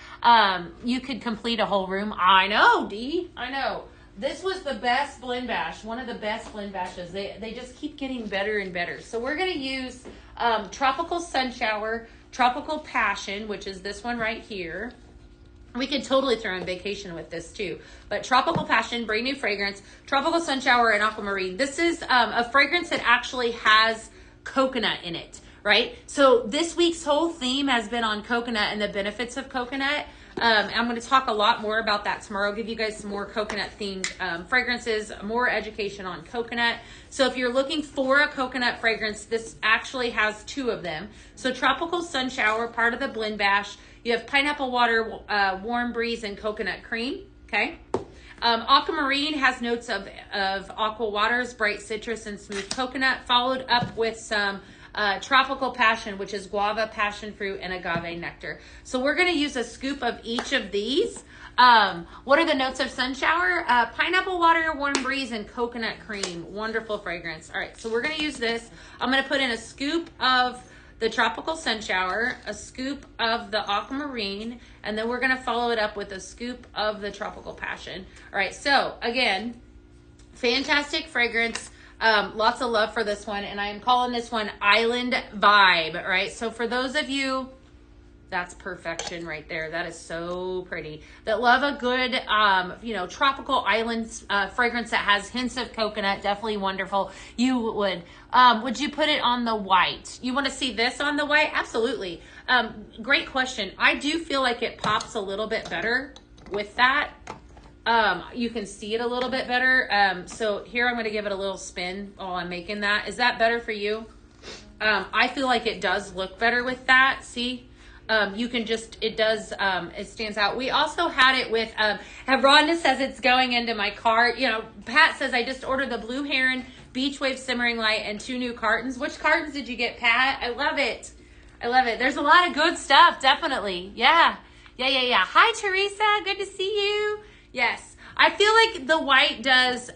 S1: you could complete a whole room. I know, Dee. I know. This was the best Blend Bash, one of the best Blend Bashes. They just keep getting better and better. So we're going to use Tropical Sun Shower, Tropical Passion, which is this one right here. We could totally throw in vacation with this too. But Tropical Passion, brand new fragrance, Tropical Sun Shower, and Aquamarine. This is a fragrance that actually has coconut in it, right? So this week's whole theme has been on coconut and the benefits of coconut. I'm going to talk a lot more about that tomorrow. I'll give you guys some more coconut themed fragrances, more education on coconut. So if you're looking for a coconut fragrance, this actually has 2 of them. So Tropical Sun Shower, part of the Blend Bash. You have pineapple water, warm breeze, and coconut cream. Okay. Aquamarine has notes of aqua waters, bright citrus, and smooth coconut, followed up with some Tropical Passion, which is guava, passion fruit, and agave nectar. So we're going to use a scoop of each of these. What are the notes of Sun Shower? Pineapple water, warm breeze, and coconut cream. Wonderful fragrance. All right, so we're going to use this. I'm going to put in a scoop of the Tropical Sun Shower, a scoop of the Aquamarine, and then we're going to follow it up with a scoop of the Tropical Passion. All right, so again, fantastic fragrance. Lots of love for this one, and I am calling this one Island Vibe. All right, so for those of you, that's perfection right there. That is so pretty. That love a good, tropical island fragrance that has hints of coconut. Definitely wonderful. You would you put it on the white? You want to see this on the white? Absolutely. Great question. I do feel like it pops a little bit better with that. You can see it a little bit better. So here I'm going to give it a little spin while I'm making that. Is that better for you? I feel like it does look better with that. See? you can just, it does, it stands out. We also had it with, Rhonda says it's going into my cart. You know, Pat says I just ordered the Blue Heron Beach Wave Simmering Light and 2 new cartons. Which cartons did you get, Pat? I love it. I love it. There's a lot of good stuff, definitely. Yeah. Hi, Teresa. Good to see you. Yes. I feel like the white does,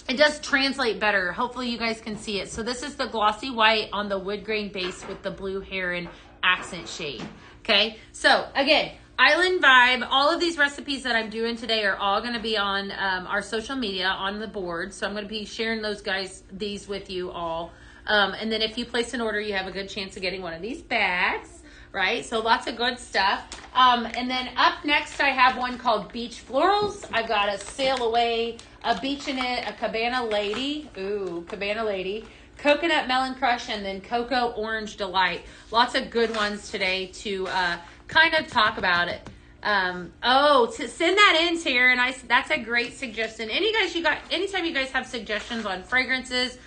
S1: it does translate better. Hopefully you guys can see it. So this is the glossy white on the wood grain base with the Blue Heron accent shade. Okay. So again, Island Vibe, all of these recipes that I'm doing today are all going to be on our social media on the board. So I'm going to be sharing these with you all. And then if you place an order, you have a good chance of getting one of these bags, right? So lots of good stuff. And then up next, I have one called Beach Florals. I've got a Sail Away, a Beach in It, a Cabana Lady. Ooh, Cabana Lady. Coconut Melon Crush, and then Cocoa Orange Delight. Lots of good ones today to kind of talk about it. To send that in, Tara, that's a great suggestion. Anytime you guys have suggestions on fragrances,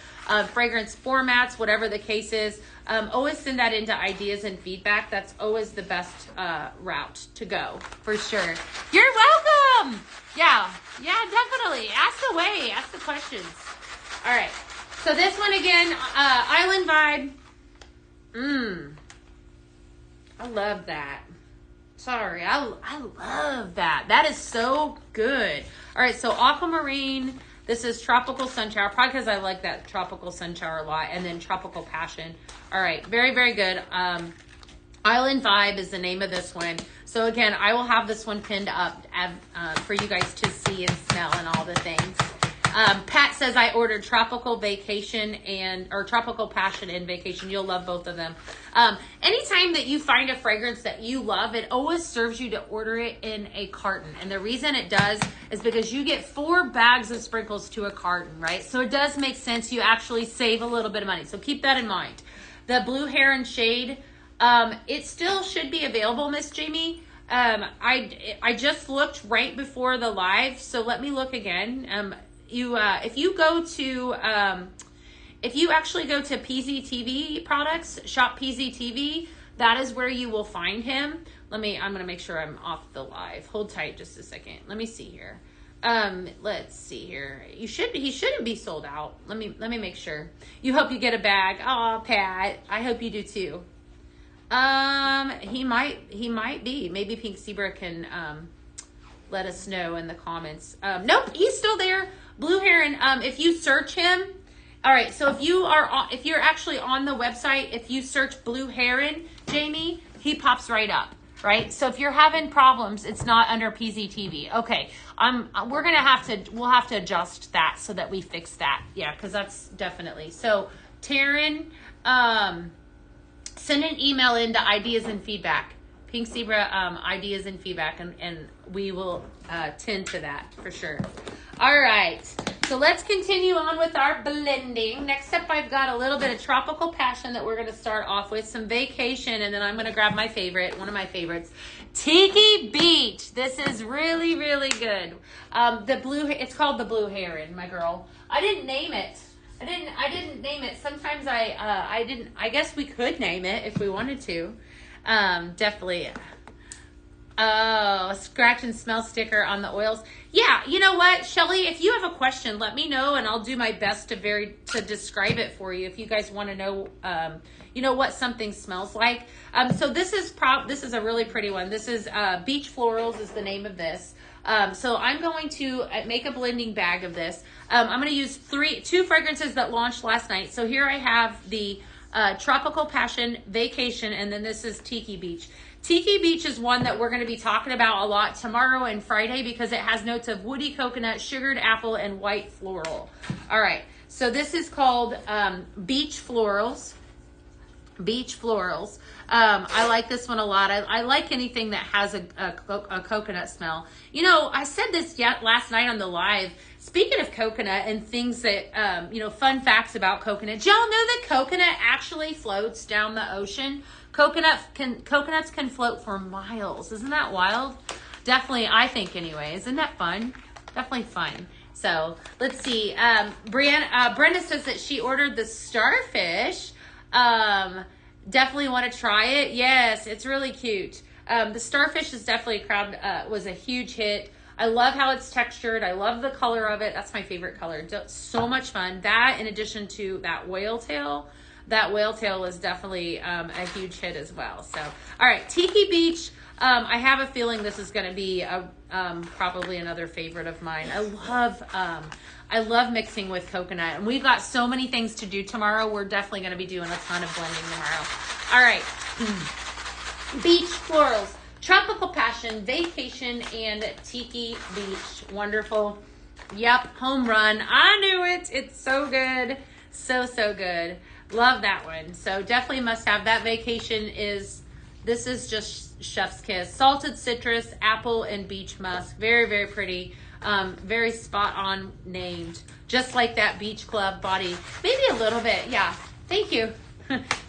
S1: fragrance formats, whatever the case is, always send that into ideas and feedback. That's always the best route to go, for sure. You're welcome. Yeah, definitely. Ask away. Ask the questions. All right. So this one again, Island Vibe. I love that. Sorry, I love that. That is so good. All right, so Aquamarine. This is Tropical Sunshower, probably because I like that Tropical Sunshower a lot. And then Tropical Passion. All right, very, very good. Island Vibe is the name of this one. So again, I will have this one pinned up for you guys to see and smell and all the things. Pat says I ordered Tropical Vacation or Tropical Passion and Vacation. You'll love both of them. Anytime that you find a fragrance that you love, it always serves you to order it in a carton. And the reason it does is because you get 4 bags of sprinkles to a carton, right? So it does make sense. You actually save a little bit of money. So keep that in mind. The Blue Heron shade, it still should be available, Miss Jamie. I just looked right before the live, so let me look again. If you actually go to PZTV products, shop PZTV, that is where you will find him. I'm going to make sure I'm off the live. Hold tight just a second. Let me see here. Let's see here. He shouldn't be sold out. Let me make sure. You hope you get a bag. Oh, Pat, I hope you do too. He might be. Maybe Pink Zebra can, let us know in the comments. Nope, he's still there. Blue Heron, if you search him, all right, so if you're actually on the website, if you search Blue Heron, Jamie, he pops right up, right? So if you're having problems, it's not under PZTV. Okay, we'll have to adjust that so that we fix that. Yeah, because that's definitely. So Taryn, send an email into ideas and feedback. Pink Zebra, ideas and feedback, and we will tend to that for sure. All right, so let's continue on with our blending. Next up, I've got a little bit of Tropical Passion that we're going to start off with, some Vacation, and then I'm going to grab my favorite, one of my favorites, Tiki Beach. This is really, really good. It's called the Blue Heron, my girl. I didn't name it. I didn't name it. Sometimes I didn't. I guess we could name it if we wanted to. Definitely. Oh, scratch and smell sticker on the oils. Yeah, you know what, Shelly, if you have a question, let me know and I'll do my best to describe it for you if you guys want to know what something smells like. So this is a really pretty one. This is Beach Florals is the name of this. So I'm going to make a blending bag of this. I'm going to use 2 fragrances that launched last night. So here I have the Tropical Passion Vacation, and then this is Tiki Beach. Tiki Beach is one that we're going to be talking about a lot tomorrow and Friday because it has notes of woody coconut, sugared apple, and white floral. All right, so this is called Beach Florals. Beach Florals. I like this one a lot. I like anything that has a coconut smell. You know, I said this last night on the live. Speaking of coconut and things that, fun facts about coconut. Did y'all know that coconut actually floats down the ocean? Coconuts can float for miles. Isn't that wild? Definitely, I think anyway. Isn't that fun? Definitely fun. So let's see. Brenda says that she ordered the starfish. Definitely want to try it. Yes, it's really cute. The starfish is definitely was a huge hit. I love how it's textured. I love the color of it. That's my favorite color. So much fun. That, in addition to that whale tail. That whale tail is definitely a huge hit as well. So, all right, Tiki Beach. I have a feeling this is going to be probably another favorite of mine. I love mixing with coconut, and we've got so many things to do tomorrow. We're definitely going to be doing a ton of blending tomorrow. All right, beach florals, tropical passion, vacation, and Tiki Beach. Wonderful. Yep, home run. I knew it. It's so good. So good. Love that one. So definitely must have. That vacation this is just chef's kiss. Salted citrus, apple, and beach musk. Very pretty. Very spot on named. Just like that beach club body. Maybe a little bit. Yeah. Thank you.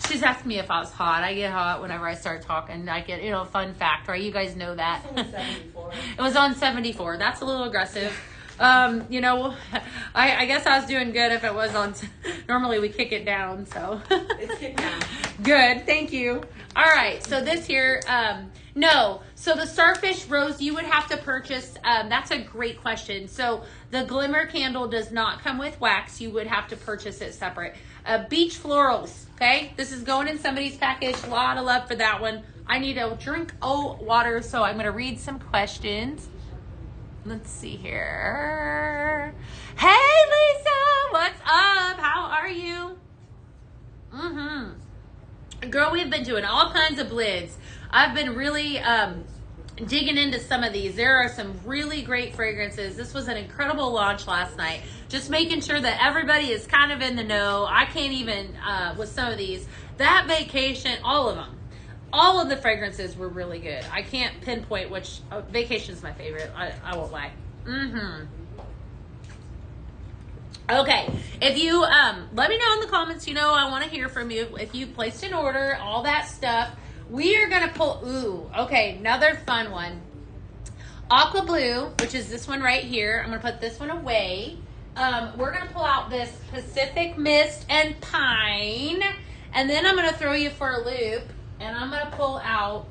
S1: She's asked me if I was hot. I get hot whenever I start talking. I get, fun fact, right? You guys know that.
S2: It's on 74.
S1: It was on 74. That's a little aggressive. I guess I was doing good if it was on. Normally we kick it down, so.
S2: It's kicked down.
S1: Good, thank you. All right, so this here, no. So the starfish rose, you would have to purchase. That's a great question. So the glimmer candle does not come with wax. You would have to purchase it separate. Beach florals, okay? This is going in somebody's package. A lot of love for that one. I need a drink of water, so I'm going to read some questions. Let's see here. Hey, Lisa, what's up? How are you? Girl, we've been doing all kinds of blends. I've been really digging into some of these. There are some really great fragrances. This was an incredible launch last night. Just making sure that everybody is kind of in the know. I can't even, with some of these. That vacation, all of them. All of the fragrances were really good. I can't pinpoint which. Vacation is my favorite. I won't lie. Okay. If you let me know in the comments. I want to hear from you. If you placed an order, all that stuff. We are gonna pull. Ooh. Okay. Another fun one. Aqua Blue, which is this one right here. I'm gonna put this one away. We're gonna pull out this Pacific Mist and Pine, and then I'm gonna throw you for a loop. And I'm going to pull out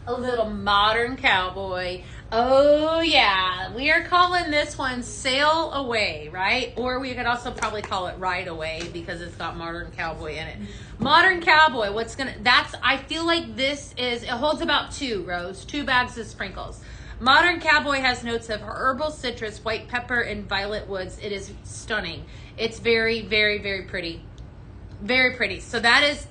S1: a little Modern Cowboy. Oh, yeah. We are calling this one Sail Away, right? Or we could also probably call it Ride Away because it's got Modern Cowboy in it. Modern Cowboy, I feel like it holds about 2 bags of sprinkles. Modern Cowboy has notes of herbal citrus, white pepper, and violet woods. It is stunning. It's very pretty. Very pretty. So that is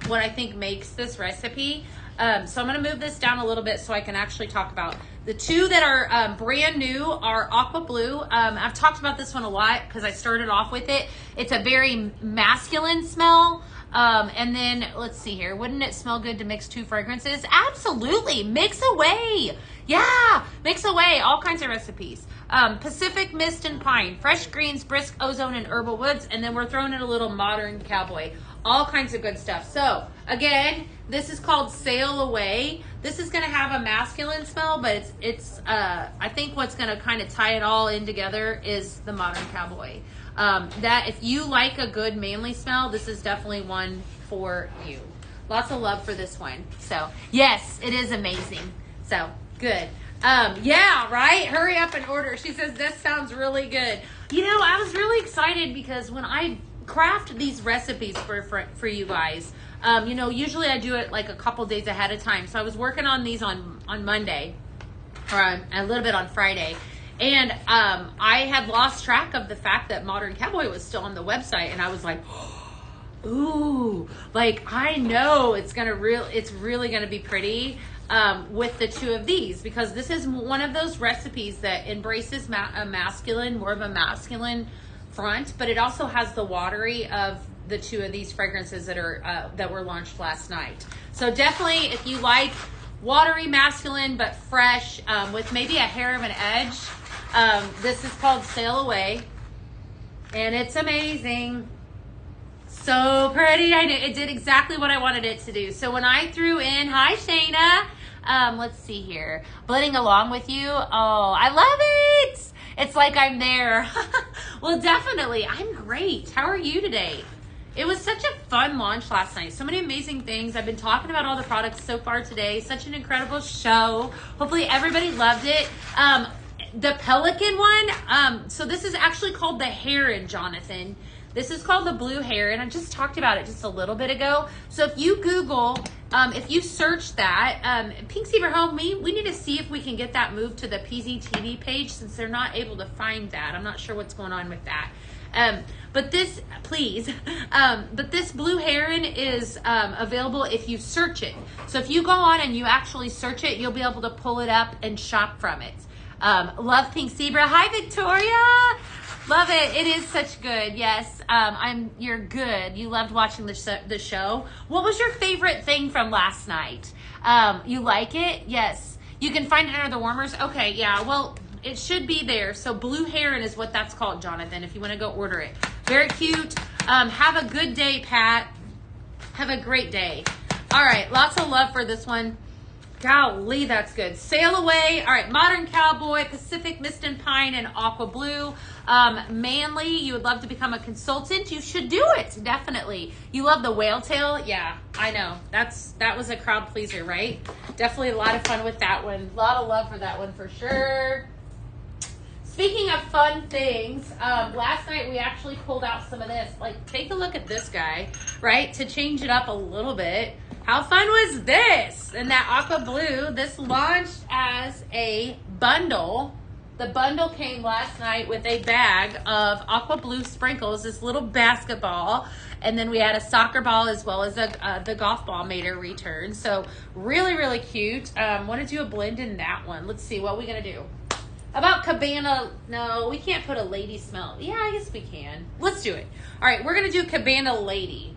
S1: what I think makes this recipe. So I'm going to move this down a little bit so I can actually talk about the 2 that are brand new are Aqua Blue. I've talked about this one a lot because I started off with it. It's a very masculine smell. And then let's see here. Wouldn't it smell good to mix 2 fragrances? Absolutely. Mix away. Yeah. Mix away. All kinds of recipes. Pacific Mist and Pine, fresh greens, brisk ozone, and herbal woods, and then we're throwing in a little Modern Cowboy. All kinds of good stuff. So again, this is called Sail Away. This is going to have a masculine smell, but it's I think what's going to kind of tie it all in together is the Modern Cowboy. That if you like a good manly smell, this is definitely one for you. Lots of love for this one. So yes, it is amazing. So good. Yeah, right? Hurry up and order. She says, this sounds really good. I was really excited because when I craft these recipes for you guys, usually I do it like a couple days ahead of time. So I was working on these on Monday or a little bit on Friday. And I had lost track of the fact that Modern Cowboy was still on the website. And I was like, ooh, like I know it's really going to be pretty. With the 2 of these, because this is one of those recipes that embraces more of a masculine front, but it also has the watery of the 2 of these fragrances that were launched last night. So definitely, if you like watery masculine but fresh with maybe a hair of an edge, this is called Sail Away, and it's amazing. So pretty. I know it did exactly what I wanted it to do. So when I threw in, hi Shayna. Let's see here. Blending along with you. Oh, I love it. It's like I'm there. Well, definitely. I'm great. How are you today? it was such a fun launch last night. So many amazing things. I've been talking about all the products so far today. Such an incredible show. Hopefully everybody loved it. The Pelican one, so this is actually called the Heron, Jonathan. This is called the Blue Heron. I just talked about it just a little bit ago. So if you Google, if you search that, Pink Zebra Home, we need to see if we can get that moved to the PZTV page since they're not able to find that. I'm not sure what's going on with that. But this, please, but this Blue Heron is available if you search it. So if you go on and you actually search it, you'll be able to pull it up and shop from it. Love Pink Zebra. Hi, Victoria. Love it. It is such good. Yes, you're good. You loved watching the show. What was your favorite thing from last night? You like it? Yes. You can find it under the warmers. Okay, yeah. Well, it should be there. So Blue Heron is what that's called, Jonathan, if you want to go order it. Very cute. Have a good day, Pat. Have a great day. All right, lots of love for this one. Golly, that's good. Sail Away. All right, Modern Cowboy, Pacific Mist and Pine, and Aqua Blue. Manly, you would love to become a consultant. You should do it, definitely. You love the Whale Tail? Yeah, I know. That was a crowd pleaser, right? Definitely a lot of fun with that one. A lot of love for that one for sure. Speaking of fun things, last night we actually pulled out some of this. Like, take a look at this guy, right? To change it up a little bit. How fun was this? And that Aqua Blue, this launched as a bundle. The bundle came last night with a bag of Aqua Blue sprinkles, this little basketball, and then we had a soccer ball as well as the golf ball made a return. So really, really cute. Want to do a blend in that one. Let's see, what are we going to do? About Cabana, no, we can't put a lady smell. Yeah, I guess we can. Let's do it. All right, we're going to do Cabana Lady.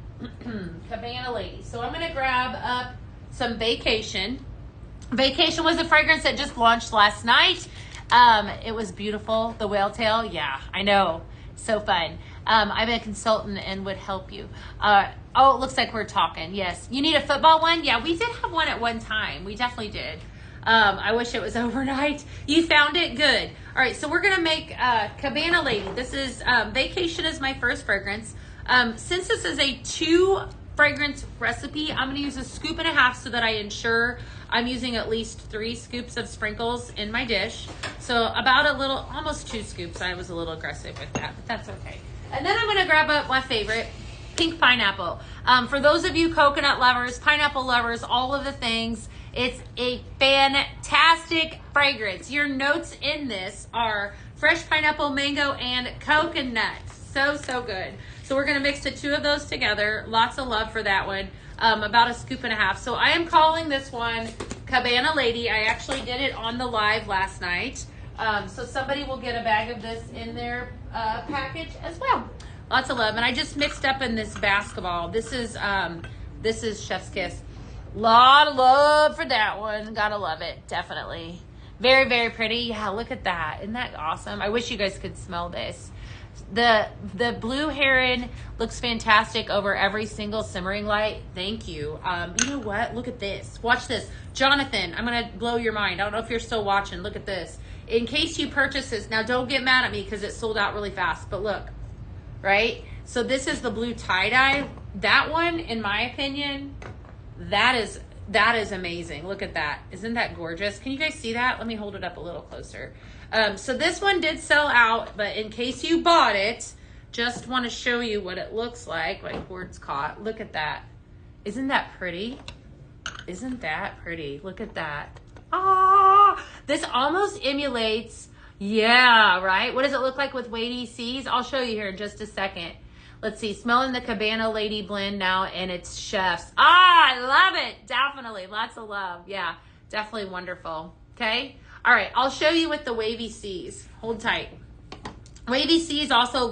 S1: Cabana Lady. So I'm going to grab up some Vacation. Vacation was a fragrance that just launched last night. It was beautiful. The Whale Tail. Yeah, I know. So fun. I'm a consultant and would help you. Oh, it looks like we're talking. Yes. You need a football one? Yeah, we did have one at one time. We definitely did. I wish it was overnight. You found it? Good. All right, so we're going to make Cabana Lady. This is Vacation is my first fragrance. Since this is a 2 fragrance recipe, I'm going to use a scoop and a half so that I ensure I'm using at least 3 scoops of sprinkles in my dish. So about almost 2 scoops. I was a little aggressive with that, but that's okay. And then I'm going to grab up my favorite, Pink Pineapple. For those of you coconut lovers, pineapple lovers, all of the things, it's a fantastic fragrance. Your notes in this are fresh pineapple, mango, and coconut. So, so good. So we're going to mix the 2 of those together. Lots of love for that one. About a scoop and a half. So I am calling this one Cabana Lady. I actually did it on the live last night. So somebody will get a bag of this in their package as well. Lots of love. And I just mixed up in this basketball. This is Chef's Kiss. Lot of love for that one. Gotta love it. Definitely. Very, very pretty. Yeah, look at that. Isn't that awesome? I wish you guys could smell this. The Blue Heron looks fantastic over every single simmering light. Thank you. You know what? Look at this. Watch this. Jonathan, I'm going to blow your mind. I don't know if you're still watching. Look at this. In case you purchase this, now don't get mad at me because it sold out really fast, but look, right? So this is the blue tie-dye. That one, in my opinion, that is amazing. Look at that. Isn't that gorgeous? Can you guys see that? Let me hold it up a little closer. So this one did sell out, but in case you bought it, just want to show you what it looks like. My cord's caught. Look at that. Isn't that pretty? Isn't that pretty? Look at that. Ah, this almost emulates, yeah, right? What does it look like with weighty seas? I'll show you here in just a second. Let's see, smelling the Cabana Lady blend now, and it's Chef's. Ah, I love it. Definitely. Lots of love. Yeah, definitely wonderful. Okay. All right. I'll show you with the Wavy Seas. Hold tight. Wavy Seas also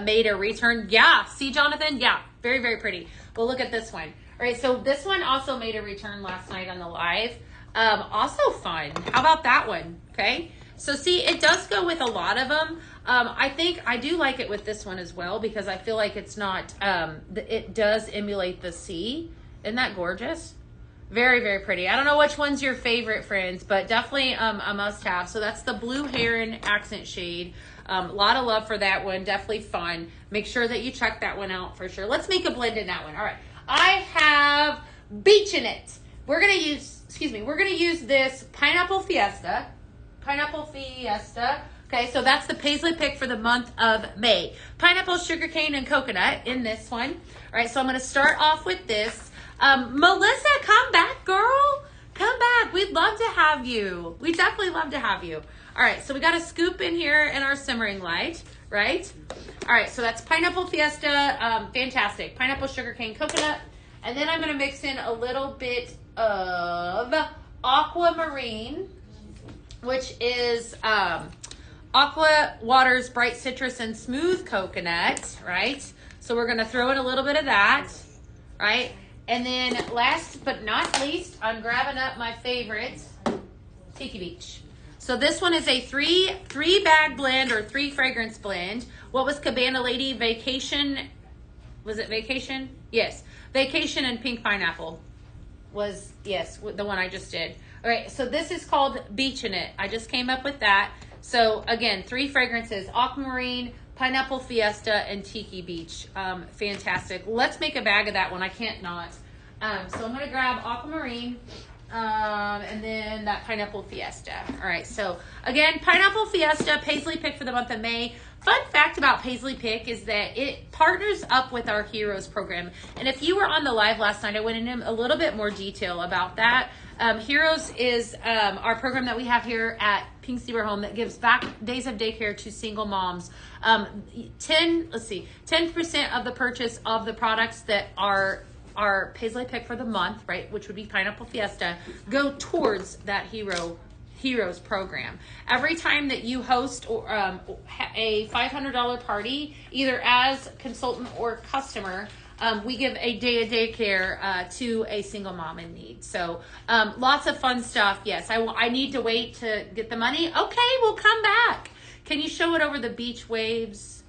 S1: made a return. Yeah. See, Jonathan? Yeah. Very, very pretty. Well, look at this one. All right. So this one also made a return last night on the live. Also fun. How about that one? Okay. So see, it does go with a lot of them. I think I do like it with this one as well because I feel like it's not, it does emulate the sea. Isn't that gorgeous? Very, very pretty. I don't know which one's your favorite, friends, but definitely a must-have. So that's the Blue Heron accent shade. A lot of love for that one. Definitely fun. Make sure that you check that one out for sure. Let's make a blend in that one. All right. I have Beach in it. We're going to use this Pineapple Fiesta. Pineapple Fiesta. Okay, so that's the Paisley pick for the month of May. Pineapple, sugarcane, and coconut in this one. All right, so I'm going to start off with this. Melissa, come back, girl. Come back. We'd love to have you. We definitely love to have you. All right, so we got a scoop in here in our simmering light, right? All right, so that's Pineapple Fiesta. Fantastic. Pineapple, sugarcane, coconut. And then I'm going to mix in a little bit of Aquamarine, which is Aqua Water's Bright Citrus and Smooth Coconut, right? So we're going to throw in a little bit of that, right? And then last but not least, I'm grabbing up my favorite, Tiki Beach. So this one is a three bag blend or 3 fragrance blend. What was Cabana Lady Vacation? Was it Vacation? Yes. Vacation and Pink Pineapple was, yes, the one I just did. All right, so this is called Beach in It. I just came up with that. So again, 3 fragrances, Aquamarine, Pineapple Fiesta, and Tiki Beach. Fantastic. Let's make a bag of that one. I can't not. So I'm going to grab Aquamarine and then that Pineapple Fiesta. All right, so again, Pineapple Fiesta, Paisley pick for the month of May. Fun fact about Paisley Pick is that it partners up with our Heroes program. And if you were on the live last night, I went into a little bit more detail about that. Heroes is our program that we have here at Pink Zebra Home that gives back days of daycare to single moms. 10% of the purchase of the products that are Paisley Pick for the month, right, which would be Pineapple Fiesta, go towards that Heroes program. Every time that you host a $500 party, either as consultant or customer, we give a day of daycare to a single mom in need. So lots of fun stuff. Yes, I need to wait to get the money. Okay, we'll come back. Can you show it over the beach waves?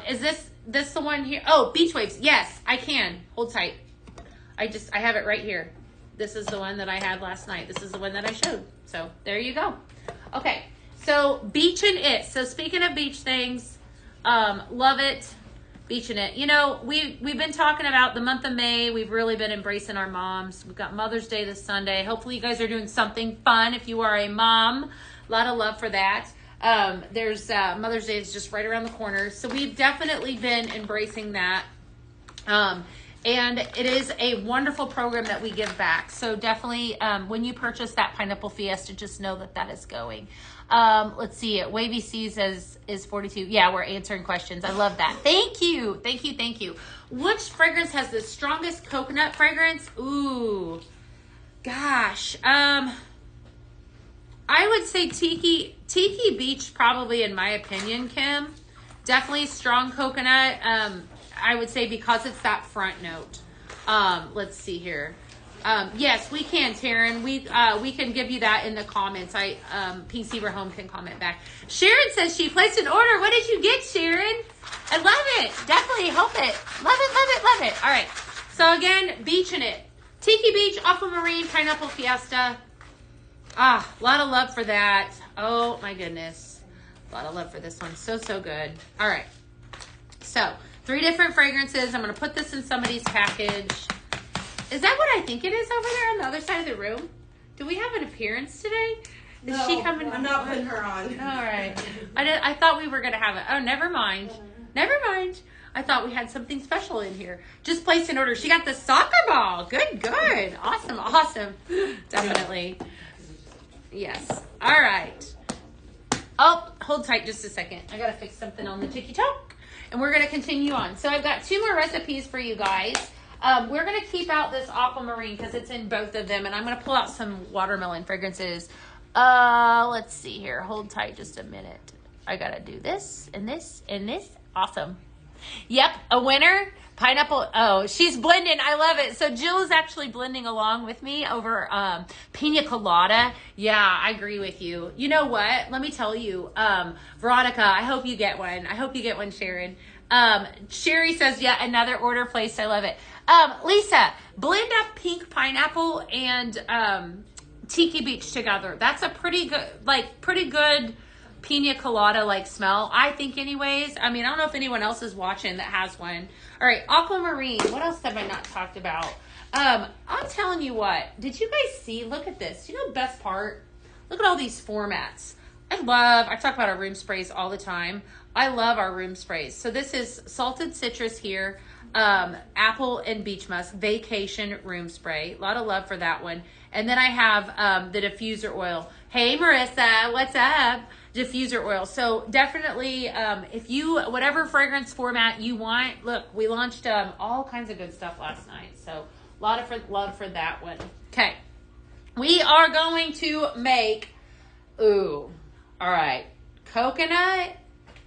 S1: Is this the one here? Oh, beach waves. Yes, I can. Hold tight. I have it right here. This is the one that I had last night. This is the one that I showed. So there you go. Okay, so Beach in It. So speaking of beach things, love it. Beach in It. You know, we've been talking about the month of May. We've really been embracing our moms. We've got Mother's Day this Sunday. Hopefully you guys are doing something fun if you are a mom. A lot of love for that. There's Mother's Day is just right around the corner. So we've definitely been embracing that. And it is a wonderful program that we give back. So definitely when you purchase that Pineapple Fiesta, just know that is going. Let's see. Wavy Seas is 42. Yeah, we're answering questions. I love that. Thank you. Thank you. Thank you. Which fragrance has the strongest coconut fragrance? Ooh, gosh. I would say Tiki Beach, probably, in my opinion, Kim. Definitely strong coconut. I would say because it's that front note. Let's see here. Yes, we can, Taryn. We can give you that in the comments. Pink Zebra Home can comment back. Sharon says she placed an order. What did you get, Sharon? I love it. Definitely hope it. Love it, love it, love it. All right. So again, Beach in It. Tiki Beach, Aquamarine, Pineapple Fiesta. A lot of love for that. Oh my goodness. A lot of love for this one. So, so good. All right. So 3 different fragrances. I'm going to put this in somebody's package. Is that what I think it is over there on the other side of the room? Do we have an appearance today? Is she coming?
S2: I'm not putting her on.
S1: All right. I thought we were going to have it. Oh, never mind. Never mind. I thought we had something special in here. Just place an order. She got the soccer ball. Good, good. Awesome, awesome. Definitely. Yes. All right. Oh, hold tight just a second. I got to fix something on the TikTok. And we're going to continue on. So I've got 2 more recipes for you guys. We're going to keep out this Aquamarine because it's in both of them. And I'm going to pull out some watermelon fragrances. Let's see here. Hold tight just a minute. I got to do this and this and this. Awesome. Yep, a winner. Pineapple. Oh, she's blending. I love it. So Jill is actually blending along with me over Pina Colada. Yeah, I agree with you. You know what? Let me tell you, Veronica, I hope you get one. I hope you get one, Sharon. Sherry says, yeah, another order placed. I love it. Lisa, blend up pink pineapple and Tiki Beach together. That's a pretty good pina colada like smell, I think anyways. I mean, I don't know if anyone else is watching that has one. All right, aquamarine. What else have I not talked about? I'm telling you what, did you guys see? Look at this. You know the best part? Look at all these formats. I talk about our room sprays all the time. I love our room sprays. So this is salted citrus here, apple and beach musk, vacation room spray. A lot of love for that one. And then I have the diffuser oil. Hey, Marissa, what's up? Diffuser oil. So definitely, if you, whatever fragrance format you want, look, we launched all kinds of good stuff last night. So a lot of love for that one. Okay. We are going to make, all right, coconut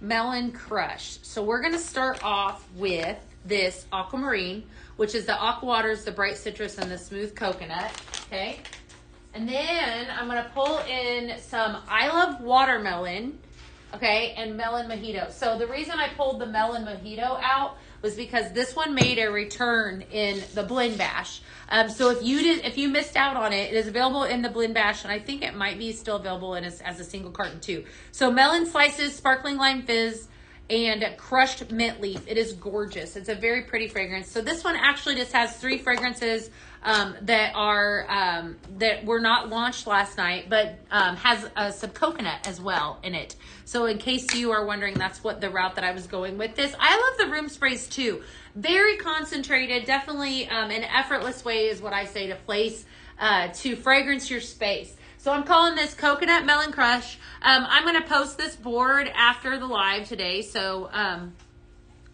S1: melon crush. So we're going to start off with this aquamarine, which is the aqua waters, the bright citrus, and the smooth coconut. Okay. And then I'm going to pull in some I Love Watermelon, okay, and Melon Mojito. So the reason I pulled the Melon Mojito out was because this one made a return in the Blend Bash. So if you missed out on it, it is available in the Blend Bash, and I think it might be still available as a single carton too. So melon slices, sparkling lime fizz, and crushed mint leaf. It is gorgeous. It's a very pretty fragrance. So this one actually just has 3 fragrances that were not launched last night, but has some coconut as well in it. So in case you are wondering, that's what the route that I was going with this. I love the room sprays too. Very concentrated, definitely an effortless way is what I say to place, to fragrance your space. So I'm calling this Coconut Melon Crush. I'm going to post this board after the live today. So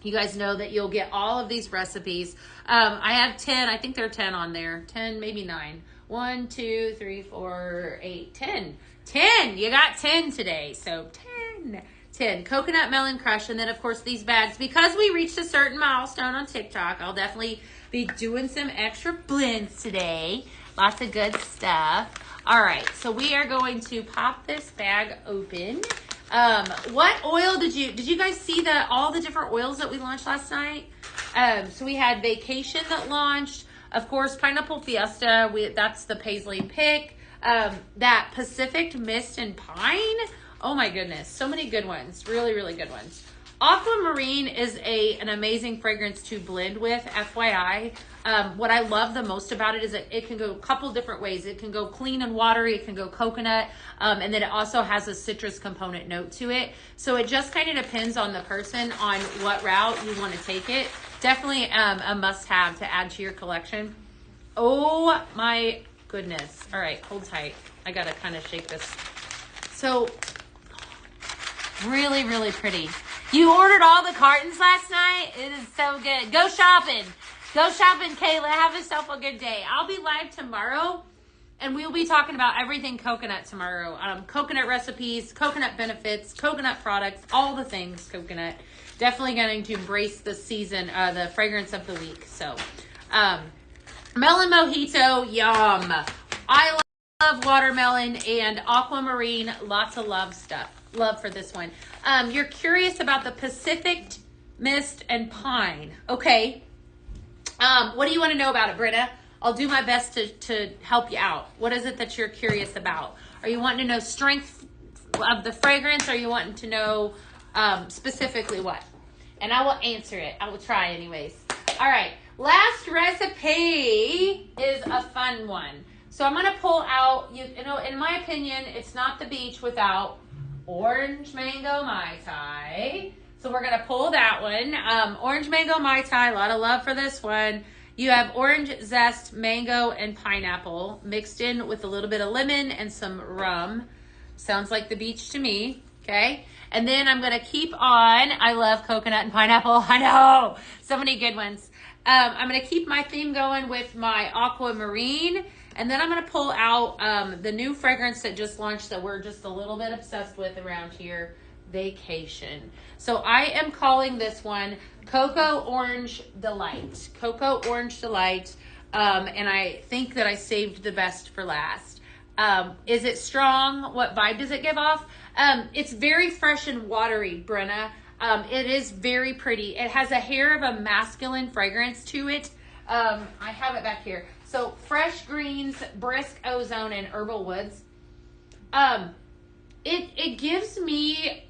S1: you guys know that you'll get all of these recipes. I have 10. I think there are 10 on there. 10, maybe 9. 1, 2, 3, 4, 8, 10. 10. You got 10 today. So 10. 10. Coconut Melon Crush. And then, of course, these bags. Because we reached a certain milestone on TikTok, I'll definitely be doing some extra blends today. Lots of good stuff. All right, so we are going to pop this bag open. What oil did you guys see all the different oils that we launched last night? So we had Vacation that launched, of course, Pineapple Fiesta. That's the Paisley pick. That Pacific Mist and Pine. Oh my goodness, so many good ones. Really, really good ones. Aquamarine is an amazing fragrance to blend with, FYI. What I love the most about it is that it can go a couple different ways. It can go clean and watery. It can go coconut. And then it also has a citrus component note to it. So it just kind of depends on the person on what route you want to take it. Definitely a must-have to add to your collection. Oh my goodness. All right, hold tight. I got to kind of shake this. So really, really pretty. You ordered all the cartons last night? It is so good. Go shopping. Go shopping, Kayla. Have yourself a good day. I'll be live tomorrow, and we'll be talking about everything coconut tomorrow. Coconut recipes, coconut benefits, coconut products, all the things coconut. Definitely going to embrace the season, the fragrance of the week. So, Melon Mojito, yum. I love watermelon and aquamarine. Lots of love for this one. You're curious about the Pacific Mist and Pine. Okay. What do you want to know about it, Britta? I'll do my best to help you out. What is it that you're curious about? Are you wanting to know strength of the fragrance? Or are you wanting to know specifically what? And I will answer it. I will try anyways. All right. Last recipe is a fun one. So I'm going to pull out, you know, in my opinion, it's not the beach without Orange Mango Mai Tai. So we're going to pull that one. Orange Mango Mai Tai, a lot of love for this one. You have orange zest, mango, and pineapple mixed in with a little bit of lemon and some rum. Sounds like the beach to me, okay? And then I'm going to keep on. I love coconut and pineapple. I know, so many good ones. I'm going to keep my theme going with my aquamarine. And then I'm going to pull out the new fragrance that just launched that we're just a little bit obsessed with around here, Vacation. So I am calling this one Cocoa Orange Delight. Cocoa Orange Delight. And I think that I saved the best for last. Is it strong? What vibe does it give off? It's very fresh and watery, Brenna. It is very pretty. It has a hair of a masculine fragrance to it. I have it back here. So fresh greens, brisk ozone, and herbal woods. It gives me,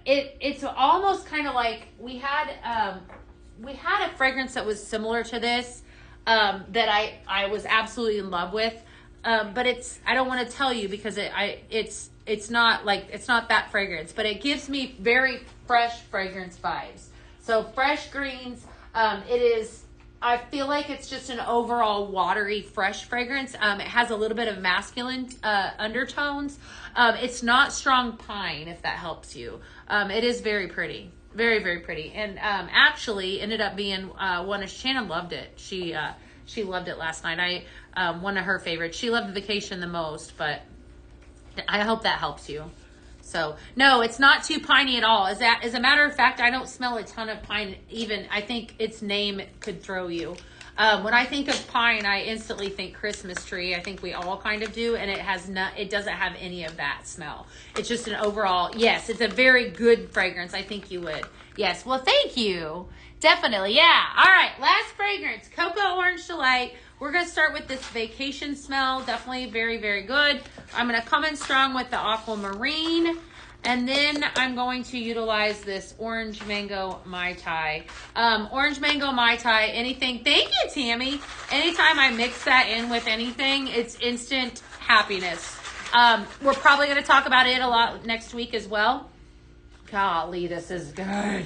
S1: it's almost kind of like we had a fragrance that was similar to this, that I was absolutely in love with. But I don't want to tell you because it's not that fragrance, but it gives me very fresh fragrance vibes. So fresh greens, I feel like it's just an overall watery, fresh fragrance. It has a little bit of masculine undertones. It's not strong pine, if that helps you. It is very pretty. Very, very pretty. And actually ended up being one of Shannon loved it. She loved it last night. One of her favorites. She loved Vacation the most, but I hope that helps you. So, no, it's not too piney at all. As a matter of fact, I don't smell a ton of pine even. I think its name could throw you. When I think of pine, I instantly think Christmas tree. I think we all kind of do, and it doesn't have any of that smell. It's just an overall, yes, it's a very good fragrance. I think you would. Yes, well, thank you. Definitely, yeah. All right, last fragrance, Cocoa Orange Delight. We're going to start with this vacation smell. Definitely very, very good. I'm going to come in strong with the Aquamarine. And then I'm going to utilize this Orange Mango Mai Tai. Orange Mango Mai Tai, anything. Thank you, Tammy. Anytime I mix that in with anything, it's instant happiness. We're probably going to talk about it a lot next week as well. Golly, this is good.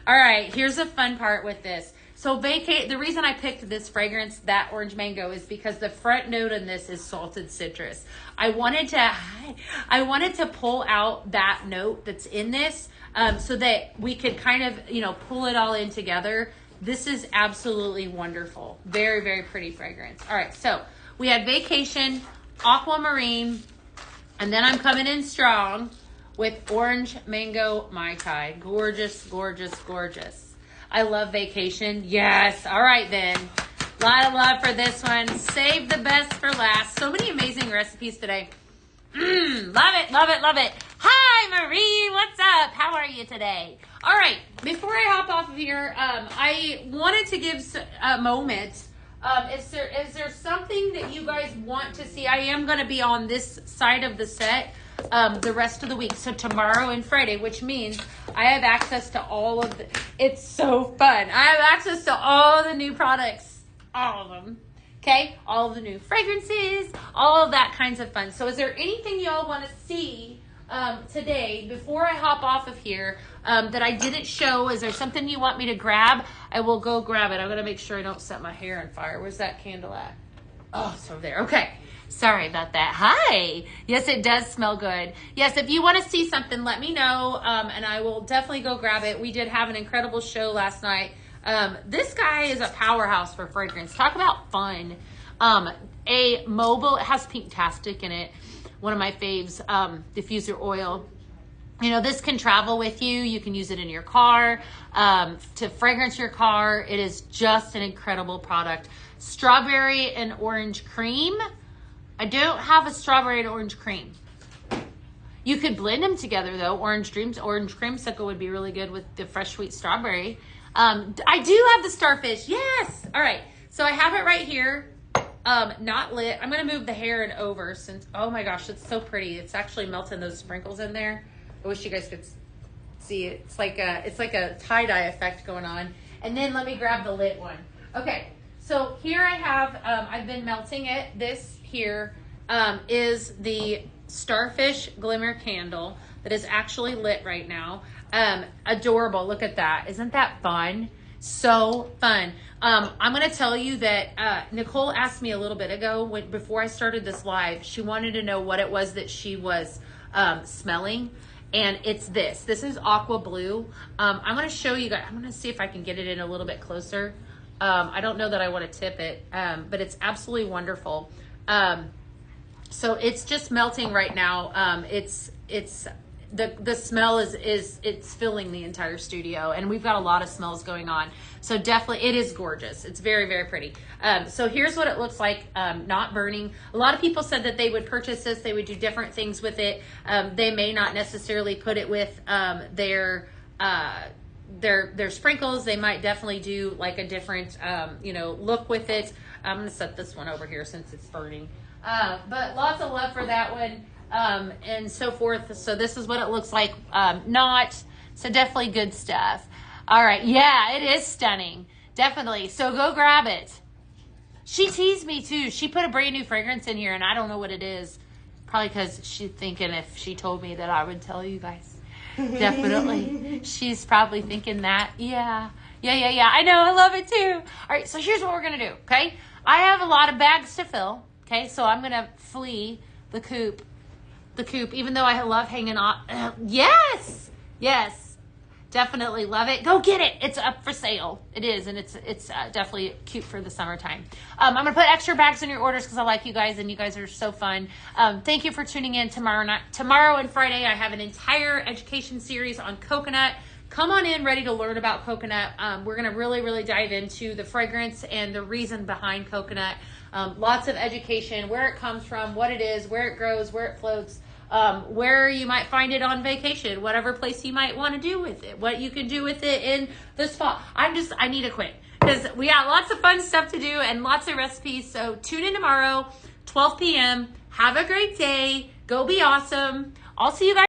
S1: All right, here's the fun part with this. So the reason I picked this fragrance, that orange mango, is because the front note in this is salted citrus. I wanted to pull out that note that's in this so that we could kind of, pull it all in together. This is absolutely wonderful. Very, very pretty fragrance. All right, so we had Vacation, Aquamarine, and then I'm coming in strong with Orange Mango Mai Tai. Gorgeous, gorgeous, gorgeous. I love Vacation. Yes. All right, then. A lot of love for this one. Save the best for last. So many amazing recipes today. Love it, love it, love it. Hi, Marie. What's up? How are you today? All right. Before I hop off of here, I wanted to give a moment. Is there something that you guys want to see? I am going to be on this side of the set the rest of the week. So tomorrow and Friday, which means I have access to all of it's so fun. I have access to all the new products, all of them. Okay. All of the new fragrances, all of that kinds of fun. So is there anything y'all want to see today before I hop off of here that I didn't show? Is there something you want me to grab? I will go grab it. I'm going to make sure I don't set my hair on fire. Where's that candle at? Oh, it's over there. Okay. Sorry about that. Hi. Yes, it does smell good. Yes, if you want to see something, let me know, and I will definitely go grab it. We did have an incredible show last night. This guy is a powerhouse for fragrance. Talk about fun. A mobile, it has Pinktastic in it. One of my faves, diffuser oil. This can travel with you. You can use it in your car to fragrance your car. It is just an incredible product. Strawberry and orange cream. I don't have a strawberry and orange cream. You could blend them together though. Orange creamsicle would be really good with the fresh sweet strawberry. I do have the starfish. Yes. All right. So I have it right here. Not lit. I'm going to move the hair and over since, oh my gosh, it's so pretty. It's actually melting those sprinkles in there. I wish you guys could see it. It's like a tie-dye effect going on. And then let me grab the lit one. Okay. So here I have, I've been melting it. This here is the Starfish Glimmer Candle that is actually lit right now. Adorable. Look at that. Isn't that fun? So fun. I'm going to tell you that Nicole asked me a little bit ago before I started this live. She wanted to know what it was that she was smelling. And it's this. This is Aqua Blue. I'm going to show you guys. I'm going to see if I can get it in a little bit closer. I don't know that I want to tip it, but it's absolutely wonderful. So it's just melting right now. The smell it's filling the entire studio, and we've got a lot of smells going on. So definitely it is gorgeous. It's very, very pretty. So here's what it looks like, not burning. A lot of people said that they would purchase this. They would do different things with it. They may not necessarily put it with their their sprinkles. They might definitely do like a different, look with it. I'm going to set this one over here since it's burning. But lots of love for that one, and so forth. So this is what it looks like. So definitely good stuff. All right. Yeah, it is stunning. Definitely. So go grab it. She teased me too. She put a brand new fragrance in here and I don't know what it is. Probably because she's thinking if she told me that I would tell you guys. Definitely. She's probably thinking that. Yeah. I know. I love it too. All right. So here's what we're going to do. Okay. I have a lot of bags to fill. Okay. So I'm going to flee the coop, even though I love hanging on. Yes. Definitely love it. Go get it. It's up for sale. It is, and it's definitely cute for the summertime. I'm going to put extra bags in your orders because I like you guys, and you guys are so fun. Thank you for tuning in tomorrow and Friday. I have an entire education series on coconut. Come on in ready to learn about coconut. We're going to really, really dive into the fragrance and the reason behind coconut. Lots of education, where it comes from, what it is, where it grows, where it floats. Where you might find it on vacation, whatever place you might want to do with it, what you can do with it in this fall. I need to quit because we got lots of fun stuff to do and lots of recipes. So tune in tomorrow, 12 p.m. Have a great day. Go be awesome. I'll see you guys.